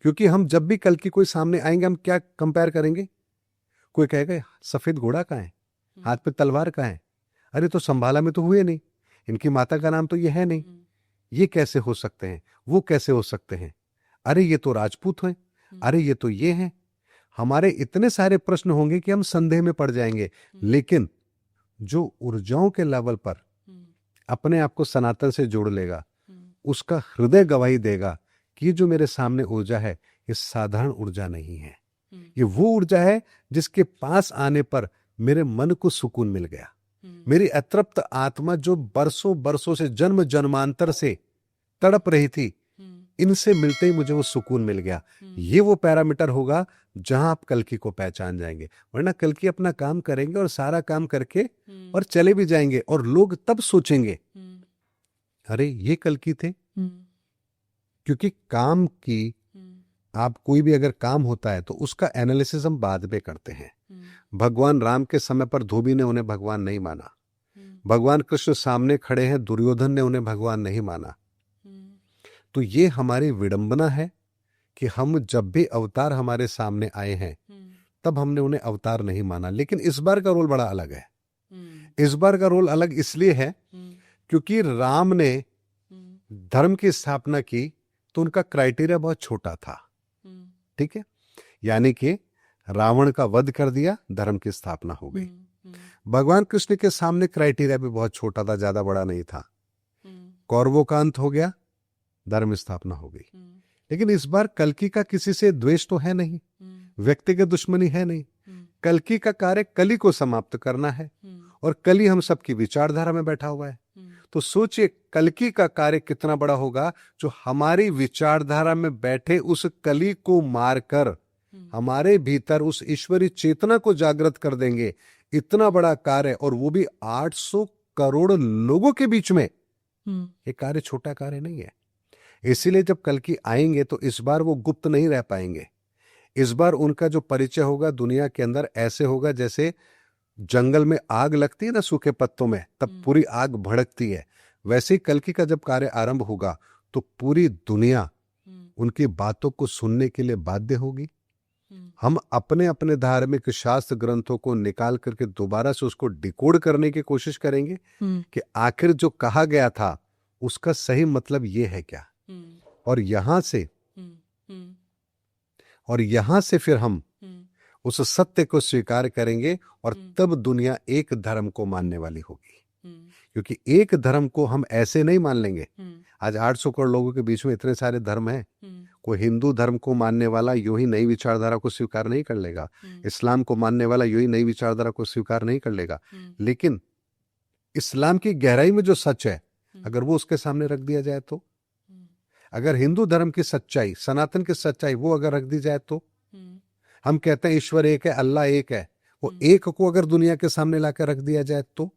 क्योंकि हम जब भी कल्कि कोई सामने आएंगे, हम क्या कंपेयर करेंगे? कोई कहेगा सफेद घोड़ा कहाँ है, हाथ पे तलवार कहाँ है, अरे तो संभाला में तो हुए नहीं, इनकी माता का नाम तो ये है नहीं, ये कैसे हो सकते हैं, वो कैसे हो सकते हैं, अरे ये तो राजपूत हैं, अरे ये तो ये हैं। हमारे इतने सारे प्रश्न होंगे कि हम संदेह में पड़ जाएंगे। लेकिन जो ऊर्जाओं के लेवल पर अपने आप को सनातन से जोड़ लेगा, उसका हृदय गवाही देगा कि ये जो मेरे सामने ऊर्जा है ये साधारण ऊर्जा नहीं है, ये वो ऊर्जा है जिसके पास आने पर मेरे मन को सुकून मिल गया। मेरी अतृप्त आत्मा जो बरसों बरसों से जन्म जन्मांतर से तड़प रही थी, इनसे मिलते ही मुझे वो सुकून मिल गया। ये वो पैरामीटर होगा जहां आप कल्कि को पहचान जाएंगे। वरना कल्कि अपना काम करेंगे और सारा काम करके और चले भी जाएंगे, और लोग तब सोचेंगे अरे ये कल्कि थे। क्योंकि काम की, आप कोई भी अगर काम होता है तो उसका एनालिसिस हम बाद में करते हैं। भगवान राम के समय पर धोबी ने उन्हें भगवान नहीं माना, भगवान कृष्ण सामने खड़े हैं, दुर्योधन ने उन्हें भगवान नहीं माना। तो ये हमारी विडंबना है कि हम जब भी अवतार हमारे सामने आए हैं तब हमने उन्हें अवतार नहीं माना। लेकिन इस बार का रोल बड़ा अलग है। इस बार का रोल अलग इसलिए है क्योंकि राम ने धर्म की स्थापना की तो उनका क्राइटेरिया बहुत छोटा था। ठीक है, यानी कि रावण का वध कर दिया, धर्म की स्थापना हो गई। भगवान कृष्ण के सामने क्राइटेरिया भी बहुत छोटा था, ज्यादा बड़ा नहीं था। कौरवों का अंत हो गया, धर्म स्थापना हो गई। लेकिन इस बार कल्कि का किसी से द्वेष तो है नहीं, व्यक्तिगत दुश्मनी है नहीं। कल्कि का कार्य कली को समाप्त करना है, और कली हम सबकी विचारधारा में बैठा हुआ है। तो सोचिए कल्कि का कार्य कितना बड़ा होगा, जो हमारी विचारधारा में बैठे उस कली को मारकर हमारे भीतर उस ईश्वरीय चेतना को जागृत कर देंगे। इतना बड़ा कार्य, और वो भी 800 करोड़ लोगों के बीच में। ये कार्य छोटा कार्य नहीं है। इसीलिए जब कल्कि आएंगे तो इस बार वो गुप्त नहीं रह पाएंगे। इस बार उनका जो परिचय होगा दुनिया के अंदर ऐसे होगा जैसे जंगल में आग लगती है ना सूखे पत्तों में, तब पूरी आग भड़कती है। वैसे ही कल्कि का जब कार्य आरंभ होगा तो पूरी दुनिया उनकी बातों को सुनने के लिए बाध्य होगी। हम अपने अपने धार्मिक शास्त्र ग्रंथों को निकाल करके दोबारा से उसको डिकोड करने की कोशिश करेंगे कि आखिर जो कहा गया था उसका सही मतलब ये है क्या। और यहां से फिर हम उस सत्य को स्वीकार करेंगे, और तब दुनिया एक धर्म को मानने वाली होगी। क्योंकि एक धर्म को हम ऐसे नहीं मान लेंगे। आज 800 करोड़ लोगों के बीच में इतने सारे धर्म हैं। कोई हिंदू धर्म को मानने वाला यूं ही नई विचारधारा को स्वीकार नहीं कर लेगा, इस्लाम को मानने वाला यूं ही नई विचारधारा को स्वीकार नहीं कर लेगा। लेकिन इस्लाम की गहराई में जो सच है, अगर वो उसके सामने रख दिया जाए तो, अगर हिंदू धर्म की सच्चाई, सनातन की सच्चाई वो अगर रख दी जाए तो, हम कहते हैं ईश्वर एक है, अल्लाह एक है, वो एक को अगर दुनिया के सामने लाकर रख दिया जाए तो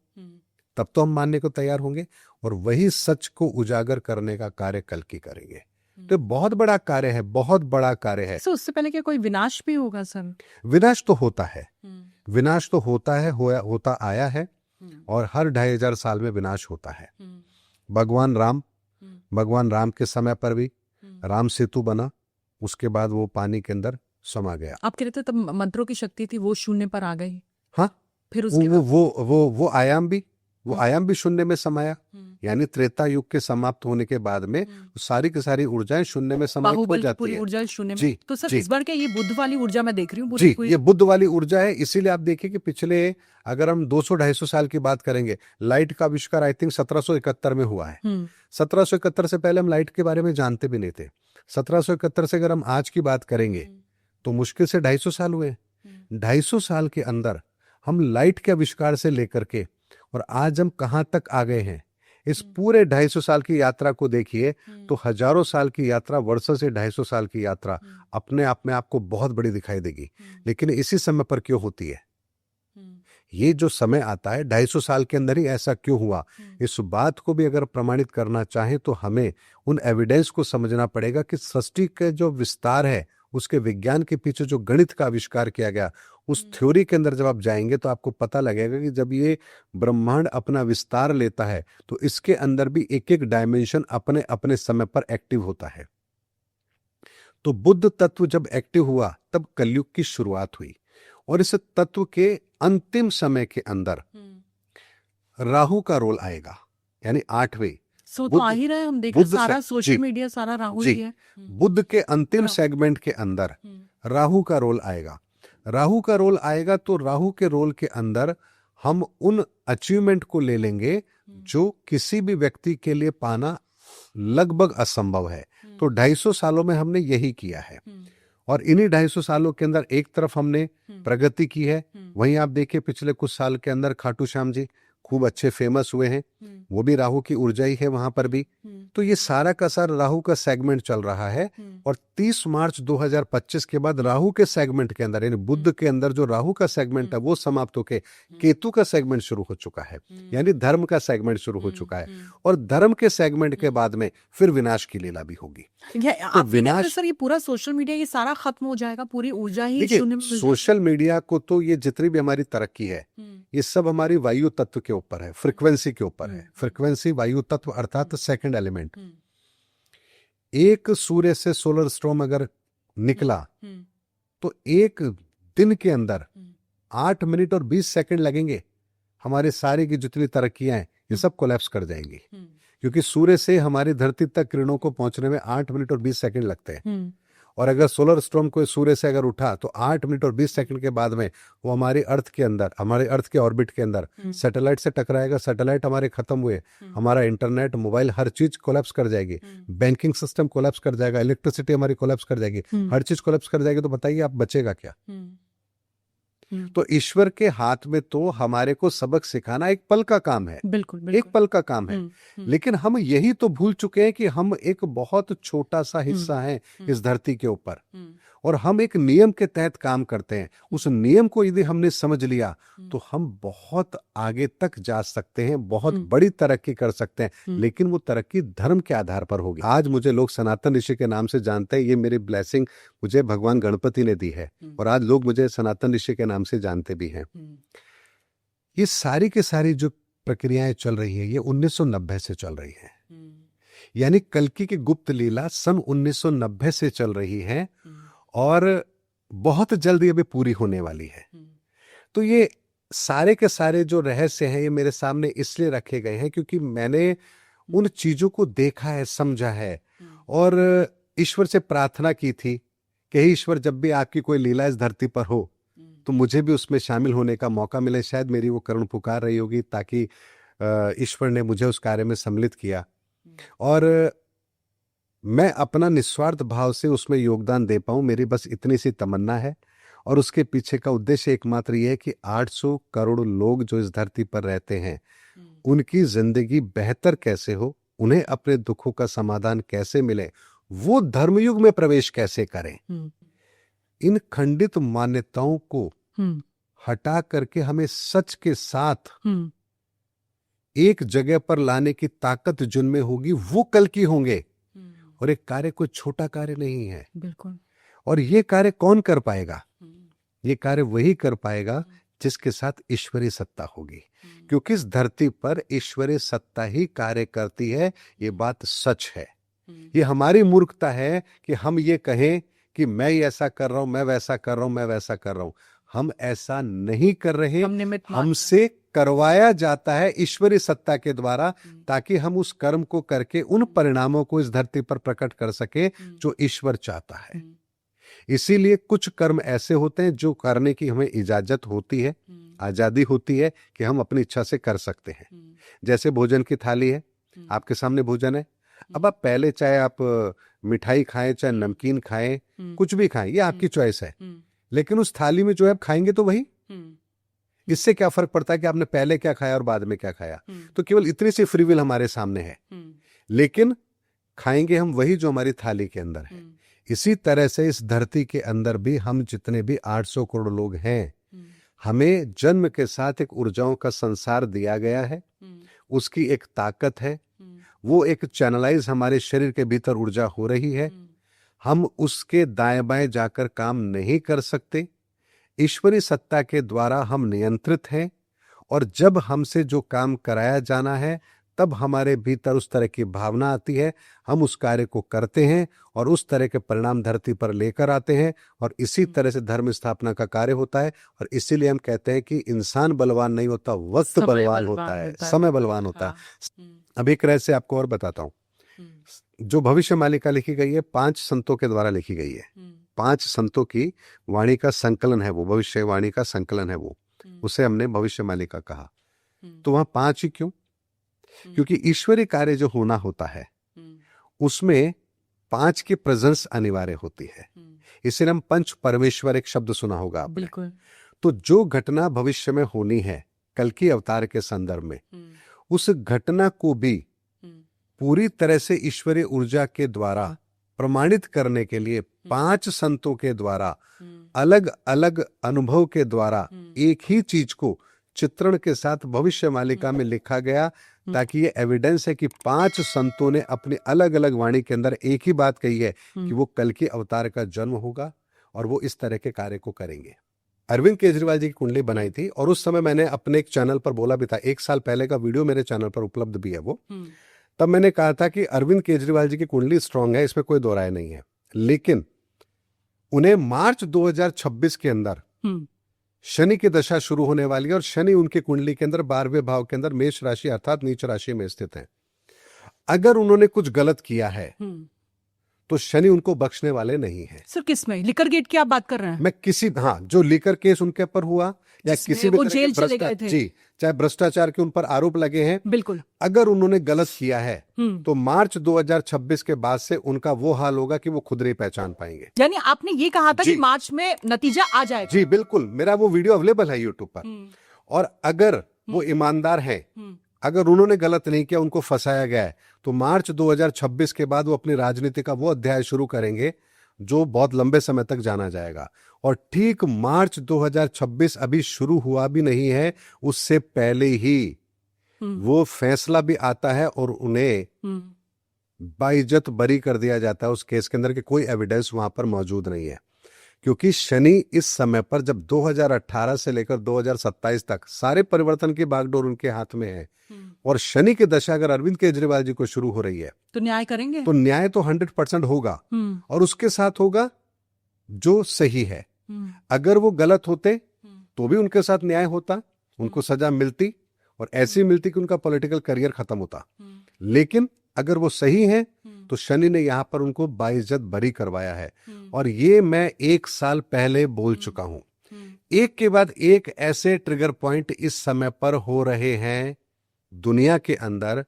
तब तो हम मानने को तैयार होंगे, और वही सच को उजागर करने का कार्य कल्कि करेंगे। तो बहुत बड़ा कार्य है, बहुत बड़ा कार्य है। सो उससे पहले क्या कोई विनाश भी होगा सर? विनाश तो होता है, विनाश तो होता है, होता आया है, और हर 2500 साल में विनाश होता है। भगवान राम के समय पर भी राम सेतु बना, उसके बाद वो पानी के अंदर समा गया। आप कह रहे थे तब मंत्रों की शक्ति थी, वो शून्य पर आ गई। हाँ, फिर उसके वो आयाम भी शून्य में समाया, यानी त्रेता युग के समाप्त होने के बाद में सारी की सारी ऊर्जाएं शून्य में समाप्त हो बाहुबल की जाती पूरी है। ऊर्जा शून्य जी, में। तो सर जी। इस बार क्या ये बुद्ध वाली ऊर्जा मैं देख रही हूँ जी, पूरी? ये बुद्ध वाली ऊर्जा है। इसीलिए आप देखिए कि पिछले अगर हम 200-250 साल की बात करेंगे, लाइट का आविष्कार आई थिंक 1771 में हुआ है। 1771 से पहले हम लाइट के बारे में जानते भी नहीं थे। 1771 से अगर हम आज की बात करेंगे तो मुश्किल से 250 साल हुए। 250 साल के अंदर हम लाइट के आविष्कार से लेकर के और आज हम कहाँ तक आ गए हैं, इस पूरे 250 साल की यात्रा को देखिए तो हजारों साल की यात्रा, वर्षों से 250 साल की यात्रा अपने आप में आपको बहुत बड़ी दिखाई देगी। लेकिन इसी समय पर क्यों होती है? ये जो समय आता है 250 साल के अंदर ही ऐसा क्यों हुआ, इस बात को भी अगर प्रमाणित करना चाहें तो हमें उन एविडेंस को समझना पड़ेगा कि सृष्टि के जो विस्तार है, उसके विज्ञान के पीछे जो गणित का आविष्कार किया गया, उस थ्योरी के अंदर जब आप जाएंगे तो आपको पता लगेगा कि जब ये ब्रह्मांड अपना विस्तार लेता है तो इसके अंदर भी एक एक डायमेंशन अपने अपने समय पर एक्टिव होता है। तो बुद्ध तत्व जब एक्टिव हुआ तब कलयुग की शुरुआत हुई, और इस तत्व के अंतिम समय के अंदर राहु का रोल आएगा, यानी 8वें। सो तो आ ही रहा है, हम देख रहे हैं सारा सोशल मीडिया सारा राहु ही है। बुद्ध के अंतिम सेगमेंट के अंदर राहु का रोल आएगा। राहु का रोल आएगा तो राहु के रोल के अंदर हम उन अचीवमेंट को ले लेंगे जो किसी भी व्यक्ति के लिए पाना लगभग असंभव है। तो 250 सालों में हमने यही किया है, और इन्हीं 250 सालों के अंदर एक तरफ हमने प्रगति की है। वहीं आप देखिए पिछले कुछ साल के अंदर खाटू श्याम जी खूब अच्छे फेमस हुए हैं, वो भी राहु की ऊर्जा ही है वहां पर भी। तो ये सारा का सारा राहु का सेगमेंट चल रहा है, और 30 मार्च 2025 के बाद राहु के सेगमेंट के अंदर, यानी बुद्ध के अंदर जो राहु का सेगमेंट है वो समाप्त होकर केतु का सेगमेंट शुरू हो चुका है, यानी धर्म का सेगमेंट शुरू हो चुका है। और धर्म के सेगमेंट के बाद में फिर विनाश की लीला भी होगी। तो विनाश सर, ये पूरा सोशल मीडिया ये सारा खत्म हो जाएगा, पूरी ऊर्जा ही शून्य में। सोशल मीडिया को तो ये जितनी भी हमारी तरक्की है ये सब हमारी वायु तत्व के ऊपर है, फ्रीक्वेंसी के ऊपर है। फ्रीक्वेंसी वायु तत्व अर्थात सेकंड एलिमेंट। एक सूर्य से सोलर स्टॉर्म अगर निकला तो एक दिन के अंदर 8 मिनट और 20 सेकंड लगेंगे, हमारे सारे की जितनी तरक्कियां हैं ये सब कोलैप्स कर जाएंगी, क्योंकि सूर्य से हमारी धरती तक किरणों को पहुंचने में 8 मिनट और 20 सेकंड लगते हैं। और अगर सोलर स्टॉर्म कोई सूर्य से अगर उठा तो 8 मिनट और 20 सेकंड के बाद में वो हमारे अर्थ के अंदर, हमारे अर्थ के ऑर्बिट के अंदर सैटेलाइट से टकराएगा। सैटेलाइट हमारे खत्म हुए, हमारा इंटरनेट, मोबाइल, हर चीज कोलैप्स कर जाएगी। बैंकिंग सिस्टम कोलैप्स कर जाएगा, इलेक्ट्रिसिटी हमारी कोलैप्स कर जाएगी, हर चीज कोलैप्स कर जाएगी। तो बताइए आप बचेगा क्या? तो ईश्वर के हाथ में तो हमारे को सबक सिखाना एक पल का काम है, बिल्कुल। एक पल का काम है। लेकिन हम यही तो भूल चुके हैं कि हम एक बहुत छोटा सा हिस्सा हैं इस धरती के ऊपर, और हम एक नियम के तहत काम करते हैं। उस नियम को यदि हमने समझ लिया तो हम बहुत आगे तक जा सकते हैं, बहुत बड़ी तरक्की कर सकते हैं। लेकिन वो तरक्की धर्म के आधार पर होगी। आज मुझे लोग सनातन ऋषि के नाम से जानते हैं, ये मेरी ब्लेसिंग मुझे भगवान गणपति ने दी है, और आज लोग मुझे सनातन ऋषि के नाम से जानते भी हैं। ये सारी की सारी जो प्रक्रियाएं चल रही है ये 1990 से चल रही है, यानी कल्कि की गुप्त लीला सन 1990 से चल रही है, और बहुत जल्दी अभी पूरी होने वाली है। तो ये सारे के सारे जो रहस्य हैं ये मेरे सामने इसलिए रखे गए हैं क्योंकि मैंने उन चीजों को देखा है, समझा है, और ईश्वर से प्रार्थना की थी कि हे ईश्वर, जब भी आपकी कोई लीला इस धरती पर हो तो मुझे भी उसमें शामिल होने का मौका मिले। शायद मेरी वो करुण पुकार रही होगी, ताकि ईश्वर ने मुझे उस कार्य में सम्मिलित किया, और मैं अपना निस्वार्थ भाव से उसमें योगदान दे पाऊं। मेरी बस इतनी सी तमन्ना है, और उसके पीछे का उद्देश्य एकमात्र ये है कि 800 करोड़ लोग जो इस धरती पर रहते हैं उनकी जिंदगी बेहतर कैसे हो, उन्हें अपने दुखों का समाधान कैसे मिले, वो धर्मयुग में प्रवेश कैसे करें। इन खंडित मान्यताओं को हटा करके हमें सच के साथ एक जगह पर लाने की ताकत जिनमें होगी वो कल की होंगे। और एक कार्य कोई छोटा कार्य नहीं है। बिल्कुल। और ये कार्य कौन कर पाएगा? ये कार्य वही कर पाएगा जिसके साथ ईश्वरीय सत्ता होगी, क्योंकि इस धरती पर ईश्वरीय सत्ता ही कार्य करती है। ये बात सच है। ये हमारी मूर्खता है कि हम ये कहें कि मैं ऐसा कर रहा हूं, मैं वैसा कर रहा हूं, मैं वैसा कर रहा हूं। हम ऐसा नहीं कर रहे। हम निमित्त मात्र हमसे करवाया जाता है ईश्वरीय सत्ता के द्वारा, ताकि हम उस कर्म को करके उन परिणामों को इस धरती पर प्रकट कर सके जो ईश्वर चाहता है। इसीलिए कुछ कर्म ऐसे होते हैं जो करने की हमें इजाजत होती है, आजादी होती है कि हम अपनी इच्छा से कर सकते हैं। जैसे भोजन की थाली है, आपके सामने भोजन है। अब आप पहले चाहे आप मिठाई खाएं, चाहे नमकीन खाएं, कुछ भी खाएं, ये आपकी चॉइस है। लेकिन उस थाली में जो है आप खाएंगे तो वही। इससे क्या फर्क पड़ता है कि आपने पहले क्या खाया और बाद में क्या खाया? तो केवल इतनी सी फ्री विल हमारे सामने है, लेकिन खाएंगे हम वही जो हमारी थाली के अंदर है। इसी तरह से इस धरती के अंदर भी हम जितने भी 800 करोड़ लोग हैं, हमें जन्म के साथ एक ऊर्जाओं का संसार दिया गया है। उसकी एक ताकत है, वो एक चैनलाइज हमारे शरीर के भीतर ऊर्जा हो रही है। हम उसके दाएं बाएं जाकर काम नहीं कर सकते। ईश्वरीय सत्ता के द्वारा हम नियंत्रित हैं, और जब हमसे जो काम कराया जाना है तब हमारे भीतर उस तरह की भावना आती है, हम उस कार्य को करते हैं और उस तरह के परिणाम धरती पर लेकर आते हैं। और इसी तरह से धर्म स्थापना का कार्य होता है। और इसीलिए हम कहते हैं कि इंसान बलवान नहीं होता, वक्त बलवान होता है, समय बलवान होता है। अब एक रहस्य आपको और बताता हूं। जो भविष्य मालिका लिखी गई है 5 संतों के द्वारा लिखी गई है। 5 संतों की वाणी का संकलन है वो, भविष्यवाणी का संकलन है वो, उसे हमने भविष्य मालिका कहा। तो वहां 5 ही क्यों? क्योंकि ईश्वरीय कार्य जो होना होता है उसमें 5 की प्रेजेंस अनिवार्य होती है। इसे हम पंच परमेश्वर एक शब्द सुना होगा आपने। बिल्कुल। तो जो घटना भविष्य में होनी है कल की अवतार के संदर्भ में, उस घटना को भी पूरी तरह से ईश्वरीय ऊर्जा के द्वारा प्रमाणित करने के लिए 5 संतों के द्वारा अलग अलग अनुभव के द्वारा एक ही चीज को चित्रण के साथ भविष्य मालिका में लिखा गया, ताकि ये एविडेंस है कि 5 संतों ने अपनी अलग अलग वाणी के अंदर एक ही बात कही है कि वो कल की अवतार का जन्म होगा और वो इस तरह के कार्य को करेंगे। अरविंद केजरीवाल जी की कुंडली बनाई थी, और उस समय मैंने अपने एक चैनल पर बोला भी था, 1 साल पहले का वीडियो मेरे चैनल पर उपलब्ध भी है वो। तब मैंने कहा था कि अरविंद केजरीवाल जी की कुंडली स्ट्रांग है, इसमें कोई दो राय नहीं है, लेकिन उन्हें मार्च 2026 के अंदर शनि की दशा शुरू होने वाली है, और शनि उनकी कुंडली के अंदर 12वें भाव के अंदर मेष राशि अर्थात नीच राशि में स्थित है। अगर उन्होंने कुछ गलत किया है तो शनि उनको बख्शने वाले नहीं है। सर किसमें? लिकर गेट की आप बात कर रहे हैं? मैं किसी, हाँ, जो लीकर केस उनके ऊपर हुआ या किसी भी वो तरह के जेल चले गए थे। जी, चाहे भ्रष्टाचार के उन पर आरोप लगे हैं, बिल्कुल। अगर उन्होंने गलत किया है तो मार्च 2026 के बाद से उनका वो हाल होगा कि वो खुद नहीं पहचान पाएंगे। यानी आपने ये कहा था जी। कि मार्च में नतीजा आ जाएगा? जी बिल्कुल, मेरा वो वीडियो अवेलेबल है यूट्यूब पर। और अगर वो ईमानदार हैं, अगर उन्होंने गलत नहीं किया, उनको फंसाया गया है, तो मार्च 2026 के बाद वो अपनी राजनीति का वो अध्याय शुरू करेंगे जो बहुत लंबे समय तक जाना जाएगा। और ठीक मार्च 2026 अभी शुरू हुआ भी नहीं है, उससे पहले ही वो फैसला भी आता है और उन्हें बाइज्जत बरी कर दिया जाता है उस केस के अंदर कि कोई एविडेंस वहां पर मौजूद नहीं है। क्योंकि शनि इस समय पर, जब 2018 से लेकर 2027 तक सारे परिवर्तन की बागडोर उनके हाथ में है, और शनि की दशा अगर अरविंद केजरीवाल जी को शुरू हो रही है तो न्याय करेंगे? तो न्याय तो 100% होगा, और उसके साथ होगा जो सही है। अगर वो गलत होते तो भी उनके साथ न्याय होता, उनको सजा मिलती, और ऐसी मिलती कि उनका पॉलिटिकल करियर खत्म होता। लेकिन अगर वो सही हैं तो शनि ने यहां पर उनको बाइज्जत बरी करवाया है। और ये मैं 1 साल पहले बोल चुका हूं। एक के बाद एक ऐसे ट्रिगर पॉइंट इस समय पर हो रहे हैं दुनिया के अंदर,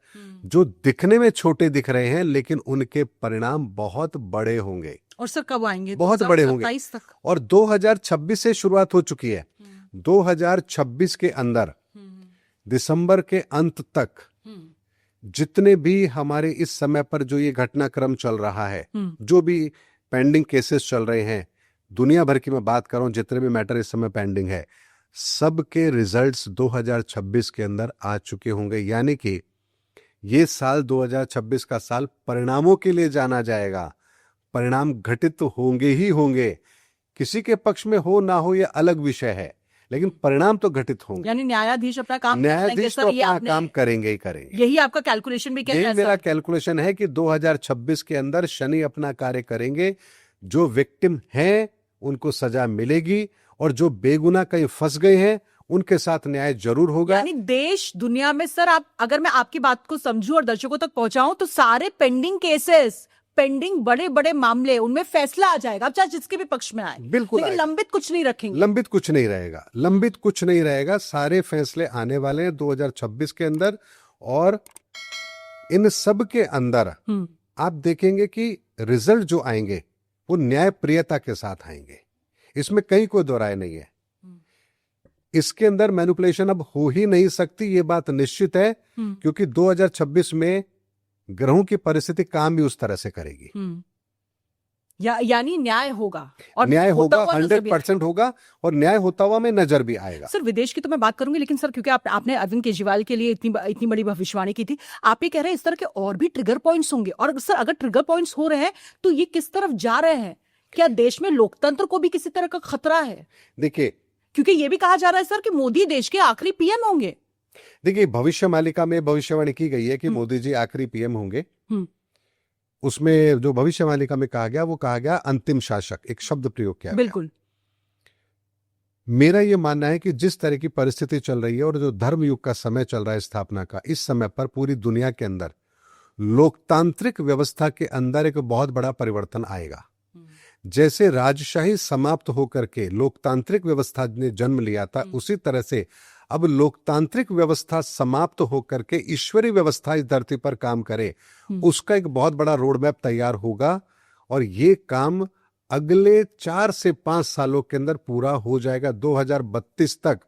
जो दिखने में छोटे दिख रहे हैं, लेकिन उनके परिणाम बहुत बड़े होंगे। और सर कब आएंगे? बहुत बड़े होंगे। 2027 तक। और 2026 से शुरुआत हो चुकी है। 2026 के अंदर दिसंबर के अंत तक जितने भी हमारे इस समय पर जो ये घटनाक्रम चल रहा है, जो भी पेंडिंग केसेस चल रहे हैं, दुनिया भर की मैं बात कर रहा हूं, जितने भी मैटर इस समय पेंडिंग है, सबके रिजल्ट्स 2026 के अंदर आ चुके होंगे, यानी कि ये साल 2026 का साल परिणामों के लिए जाना जाएगा। परिणाम घटित तो होंगे ही होंगे, किसी के पक्ष में हो ना हो यह अलग विषय है, लेकिन परिणाम तो घटित होंगे। यानी न्यायाधीश अपना काम न्यायाधीश तो ये अपना आपने- काम करेंगे ही करेंगे। यही आपका कैलकुलेशन भी कहता यही है मेरा सर? कैलकुलेशन है कि 2026 के अंदर शनि अपना कार्य करेंगे। जो विक्टिम हैं उनको सजा मिलेगी, और जो बेगुनाह कहीं फंस गए हैं उनके साथ न्याय जरूर होगा। यानी देश दुनिया में सर, आप अगर मैं आपकी बात को समझूं और दर्शकों तक पहुंचाऊं तो सारे पेंडिंग केसेस, पेंडिंग बड़े बड़े मामले, उनमें फैसला आ जाएगा, अब चाहे जिसके भी पक्ष में आए। बिल्कुल लेकिन आएगा। लंबित कुछ नहीं रखेंगे। लंबित कुछ नहीं रहेगा, लंबित कुछ नहीं रहेगा। सारे फैसले आने वाले हैं 2026 के अंदर, और इन सब के अंदर आप देखेंगे कि रिजल्ट जो आएंगे वो न्यायप्रियता के साथ आएंगे, इसमें कहीं कोई दो राय नहीं है। इसके अंदर मैनिपुलेशन अब हो ही नहीं सकती, ये बात निश्चित है, क्योंकि 2026 में ग्रहों की परिस्थिति काम भी उस तरह से करेगी। यानी न्याय होगा, और न्याय होता होगा, हुआ नजर भी 100% होगा, और न्याय होता हुआ में नजर भी आएगा। सर विदेश की तो मैं बात करूंगी, लेकिन सर क्योंकि आपने अरविंद केजरीवाल के लिए इतनी बड़ी भविष्यवाणी की थी, आप ये कह रहे हैं इस तरह के और भी ट्रिगर पॉइंट्स होंगे, और सर अगर ट्रिगर पॉइंट्स हो रहे हैं तो ये किस तरफ जा रहे हैं? क्या देश में लोकतंत्र को भी किसी तरह का खतरा है? देखिए, क्योंकि ये भी कहा जा रहा है सर कि मोदी देश के आखिरी पीएम होंगे। देखिए भविष्य मालिका में भविष्यवाणी की गई है कि मोदी जी आखिरी पीएम होंगे। उसमें जो भविष्य मालिका में कहा गया वो कहा गया अंतिम शासक, एक शब्द प्रयोग किया गया। बिल्कुल। मेरा ये मानना है कि जिस तरह की परिस्थिति चल रही है और जो धर्म युग का समय चल रहा है स्थापना का, इस समय पर पूरी दुनिया के अंदर लोकतांत्रिक व्यवस्था के अंदर एक बहुत बड़ा परिवर्तन आएगा। जैसे राजशाही समाप्त होकर के लोकतांत्रिक व्यवस्था ने जन्म लिया था, उसी तरह से अब लोकतांत्रिक व्यवस्था समाप्त होकर के ईश्वरीय व्यवस्था इस धरती पर काम करे, उसका एक बहुत बड़ा रोड मैप तैयार होगा, और ये काम अगले 4 से 5 सालों के अंदर पूरा हो जाएगा। 2032 तक,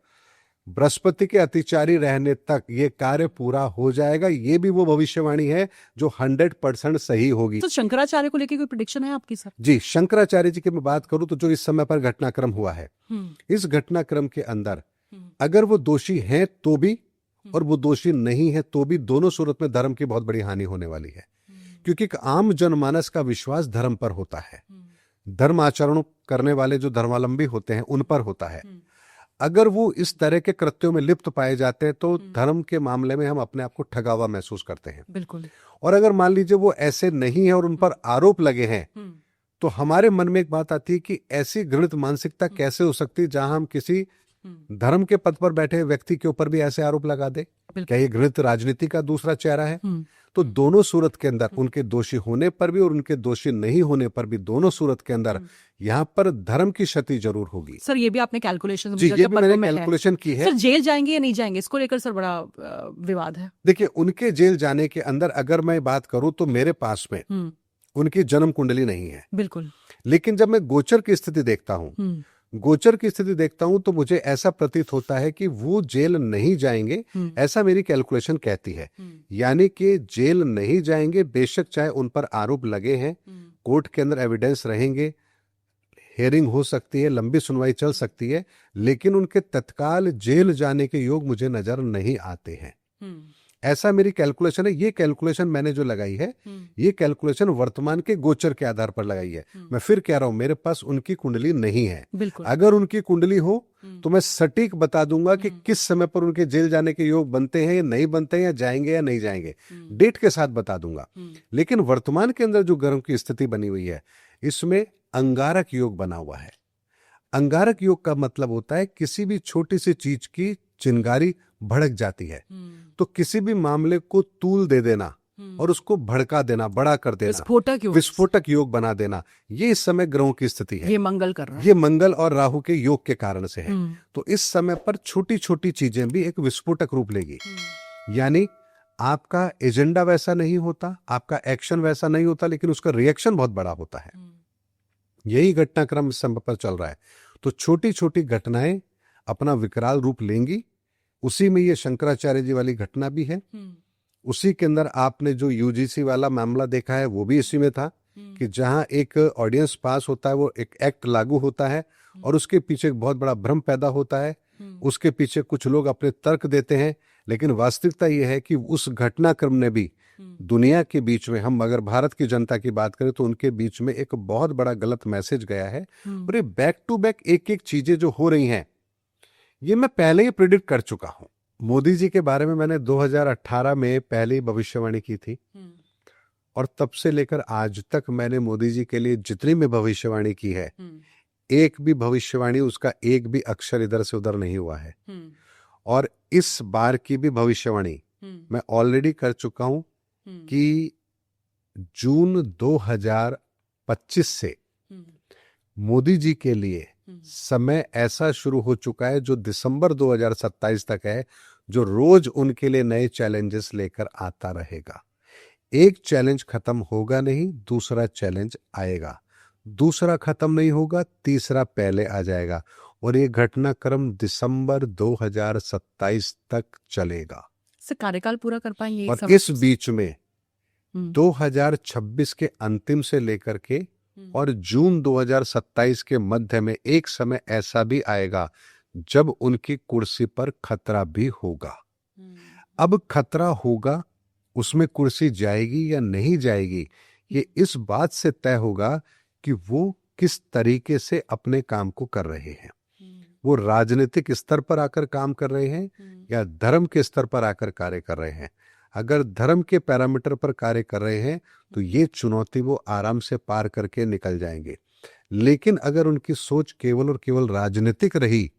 बृहस्पति के अतिचारी रहने तक ये कार्य पूरा हो जाएगा। ये भी वो भविष्यवाणी है जो 100% सही होगी। तो शंकराचार्य को लेकर कोई प्रेडिक्शन है आपकी सर? जी, शंकराचार्य जी की मैं बात करूं तो जो इस समय पर घटनाक्रम हुआ है, इस घटनाक्रम के अंदर अगर वो दोषी हैं तो भी, और वो दोषी नहीं है तो भी, दोनों सूरत में धर्म की बहुत बड़ी हानि होने वाली है। क्योंकि एक आम जनमानस का विश्वास धर्म पर होता है, धर्म आचरण करने वाले जो धर्मावलंबी होते हैं उन पर होता है। अगर वो इस तरह के कृत्यों में लिप्त पाए जाते हैं तो धर्म के मामले में हम अपने आप को ठगा हुआ महसूस करते हैं। बिल्कुल। और अगर मान लीजिए वो ऐसे नहीं है और उन पर आरोप लगे हैं, तो हमारे मन में एक बात आती है कि ऐसी घृणित मानसिकता कैसे हो सकती है जहां हम किसी धर्म के पद पर बैठे व्यक्ति के ऊपर भी ऐसे आरोप लगा दे। क्या ये घृणित राजनीति का दूसरा चेहरा है? तो दोनों सूरत के अंदर, उनके दोषी होने पर भी और उनके दोषी नहीं होने पर भी, दोनों सूरत के अंदर यहाँ पर धर्म की क्षति जरूर होगी। सर ये भी आपने कैलकुलेशन? जी, ये भी मैंने कैलकुलेशन की है। सर जेल जाएंगे या नहीं जाएंगे, इसको लेकर सर बड़ा विवाद है। देखिए, उनके जेल जाने के अंदर अगर मैं बात करूं तो मेरे पास में उनकी जन्म कुंडली नहीं है। बिल्कुल। लेकिन जब मैं गोचर की स्थिति देखता हूं, गोचर की स्थिति देखता हूं तो मुझे ऐसा प्रतीत होता है कि वो जेल नहीं जाएंगे, ऐसा मेरी कैलकुलेशन कहती है। यानी कि जेल नहीं जाएंगे, बेशक चाहे उन पर आरोप लगे हैं, कोर्ट के अंदर एविडेंस रहेंगे, हियरिंग हो सकती है, लंबी सुनवाई चल सकती है, लेकिन उनके तत्काल जेल जाने के योग मुझे नजर नहीं आते हैं। ऐसा मेरी कैलकुलेशन है। ये कैलकुलेशन मैंने जो लगाई है, ये कैलकुलेशन वर्तमान के गोचर के आधार पर लगाई है। मैं फिर कह रहा हूं, मेरे पास उनकी कुंडली नहीं है। अगर उनकी कुंडली हो तो मैं सटीक बता दूंगा कि किस समय पर उनके जेल जाने के योग बनते हैं या नहीं बनते हैं, या जाएंगे या नहीं जाएंगे, डेट के साथ बता दूंगा। लेकिन वर्तमान के अंदर जो ग्रहों की स्थिति बनी हुई है, इसमें अंगारक योग बना हुआ है। अंगारक योग का मतलब होता है किसी भी छोटी सी चीज की चिंगारी भड़क जाती है तो किसी भी मामले को तूल दे देना और उसको भड़का देना, बड़ा कर देना, विस्फोटक योग बना देना, ये इस समय ग्रहों की स्थिति है। ये मंगल कर रहा है। ये मंगल और राहु के योग के कारण से है। तो इस समय पर छोटी छोटी चीजें भी एक विस्फोटक रूप लेगी। यानी आपका एजेंडा वैसा नहीं होता, आपका एक्शन वैसा नहीं होता, लेकिन उसका रिएक्शन बहुत बड़ा होता है। यही घटनाक्रम इस समय पर चल रहा है। तो छोटी छोटी घटनाएं अपना विकराल रूप लेंगी। उसी में ये शंकराचार्य जी वाली घटना भी है। उसी के अंदर आपने जो यूजीसी वाला मामला देखा है वो भी इसी में था कि जहां एक ऑर्डिनेंस पास होता है, वो एक एक्ट लागू होता है और उसके पीछे एक बहुत बड़ा भ्रम पैदा होता है उसके पीछे कुछ लोग अपने तर्क देते हैं, लेकिन वास्तविकता यह है कि उस घटनाक्रम ने भी दुनिया के बीच में, हम अगर भारत की जनता की बात करें तो उनके बीच में एक बहुत बड़ा गलत मैसेज गया है। और ये बैक टू बैक एक एक चीजें जो हो रही हैं, ये मैं पहले ही प्रिडिक्ट कर चुका हूं। मोदी जी के बारे में मैंने 2018 में पहले ही भविष्यवाणी की थी, और तब से लेकर आज तक मैंने मोदी जी के लिए जितनी भी भविष्यवाणी की है, एक भी भविष्यवाणी उसका एक भी अक्षर इधर से उधर नहीं हुआ है। और इस बार की भी भविष्यवाणी मैं ऑलरेडी कर चुका हूं कि जून 2025 से मोदी जी के लिए समय ऐसा शुरू हो चुका है जो दिसंबर 2027 तक है, जो रोज उनके लिए नए चैलेंजेस लेकर आता रहेगा। एक चैलेंज खत्म होगा नहीं, दूसरा चैलेंज आएगा, दूसरा खत्म नहीं होगा, तीसरा पहले आ जाएगा, और ये घटनाक्रम दिसंबर 2027 तक चलेगा। सर कार्यकाल पूरा कर पाएंगे? और इस बीच में 2026 के अंतिम से लेकर के और जून 2027 के मध्य में एक समय ऐसा भी आएगा जब उनकी कुर्सी पर खतरा भी होगा। अब खतरा होगा, उसमें कुर्सी जाएगी या नहीं जाएगी, ये इस बात से तय होगा कि वो किस तरीके से अपने काम को कर रहे हैं। वो राजनीतिक स्तर पर आकर काम कर रहे हैं या धर्म के स्तर पर आकर कार्य कर रहे हैं। अगर धर्म के पैरामीटर पर कार्य कर रहे हैं तो ये चुनौती वो आराम से पार करके निकल जाएंगे। लेकिन अगर उनकी सोच केवल और केवल राजनीतिक रही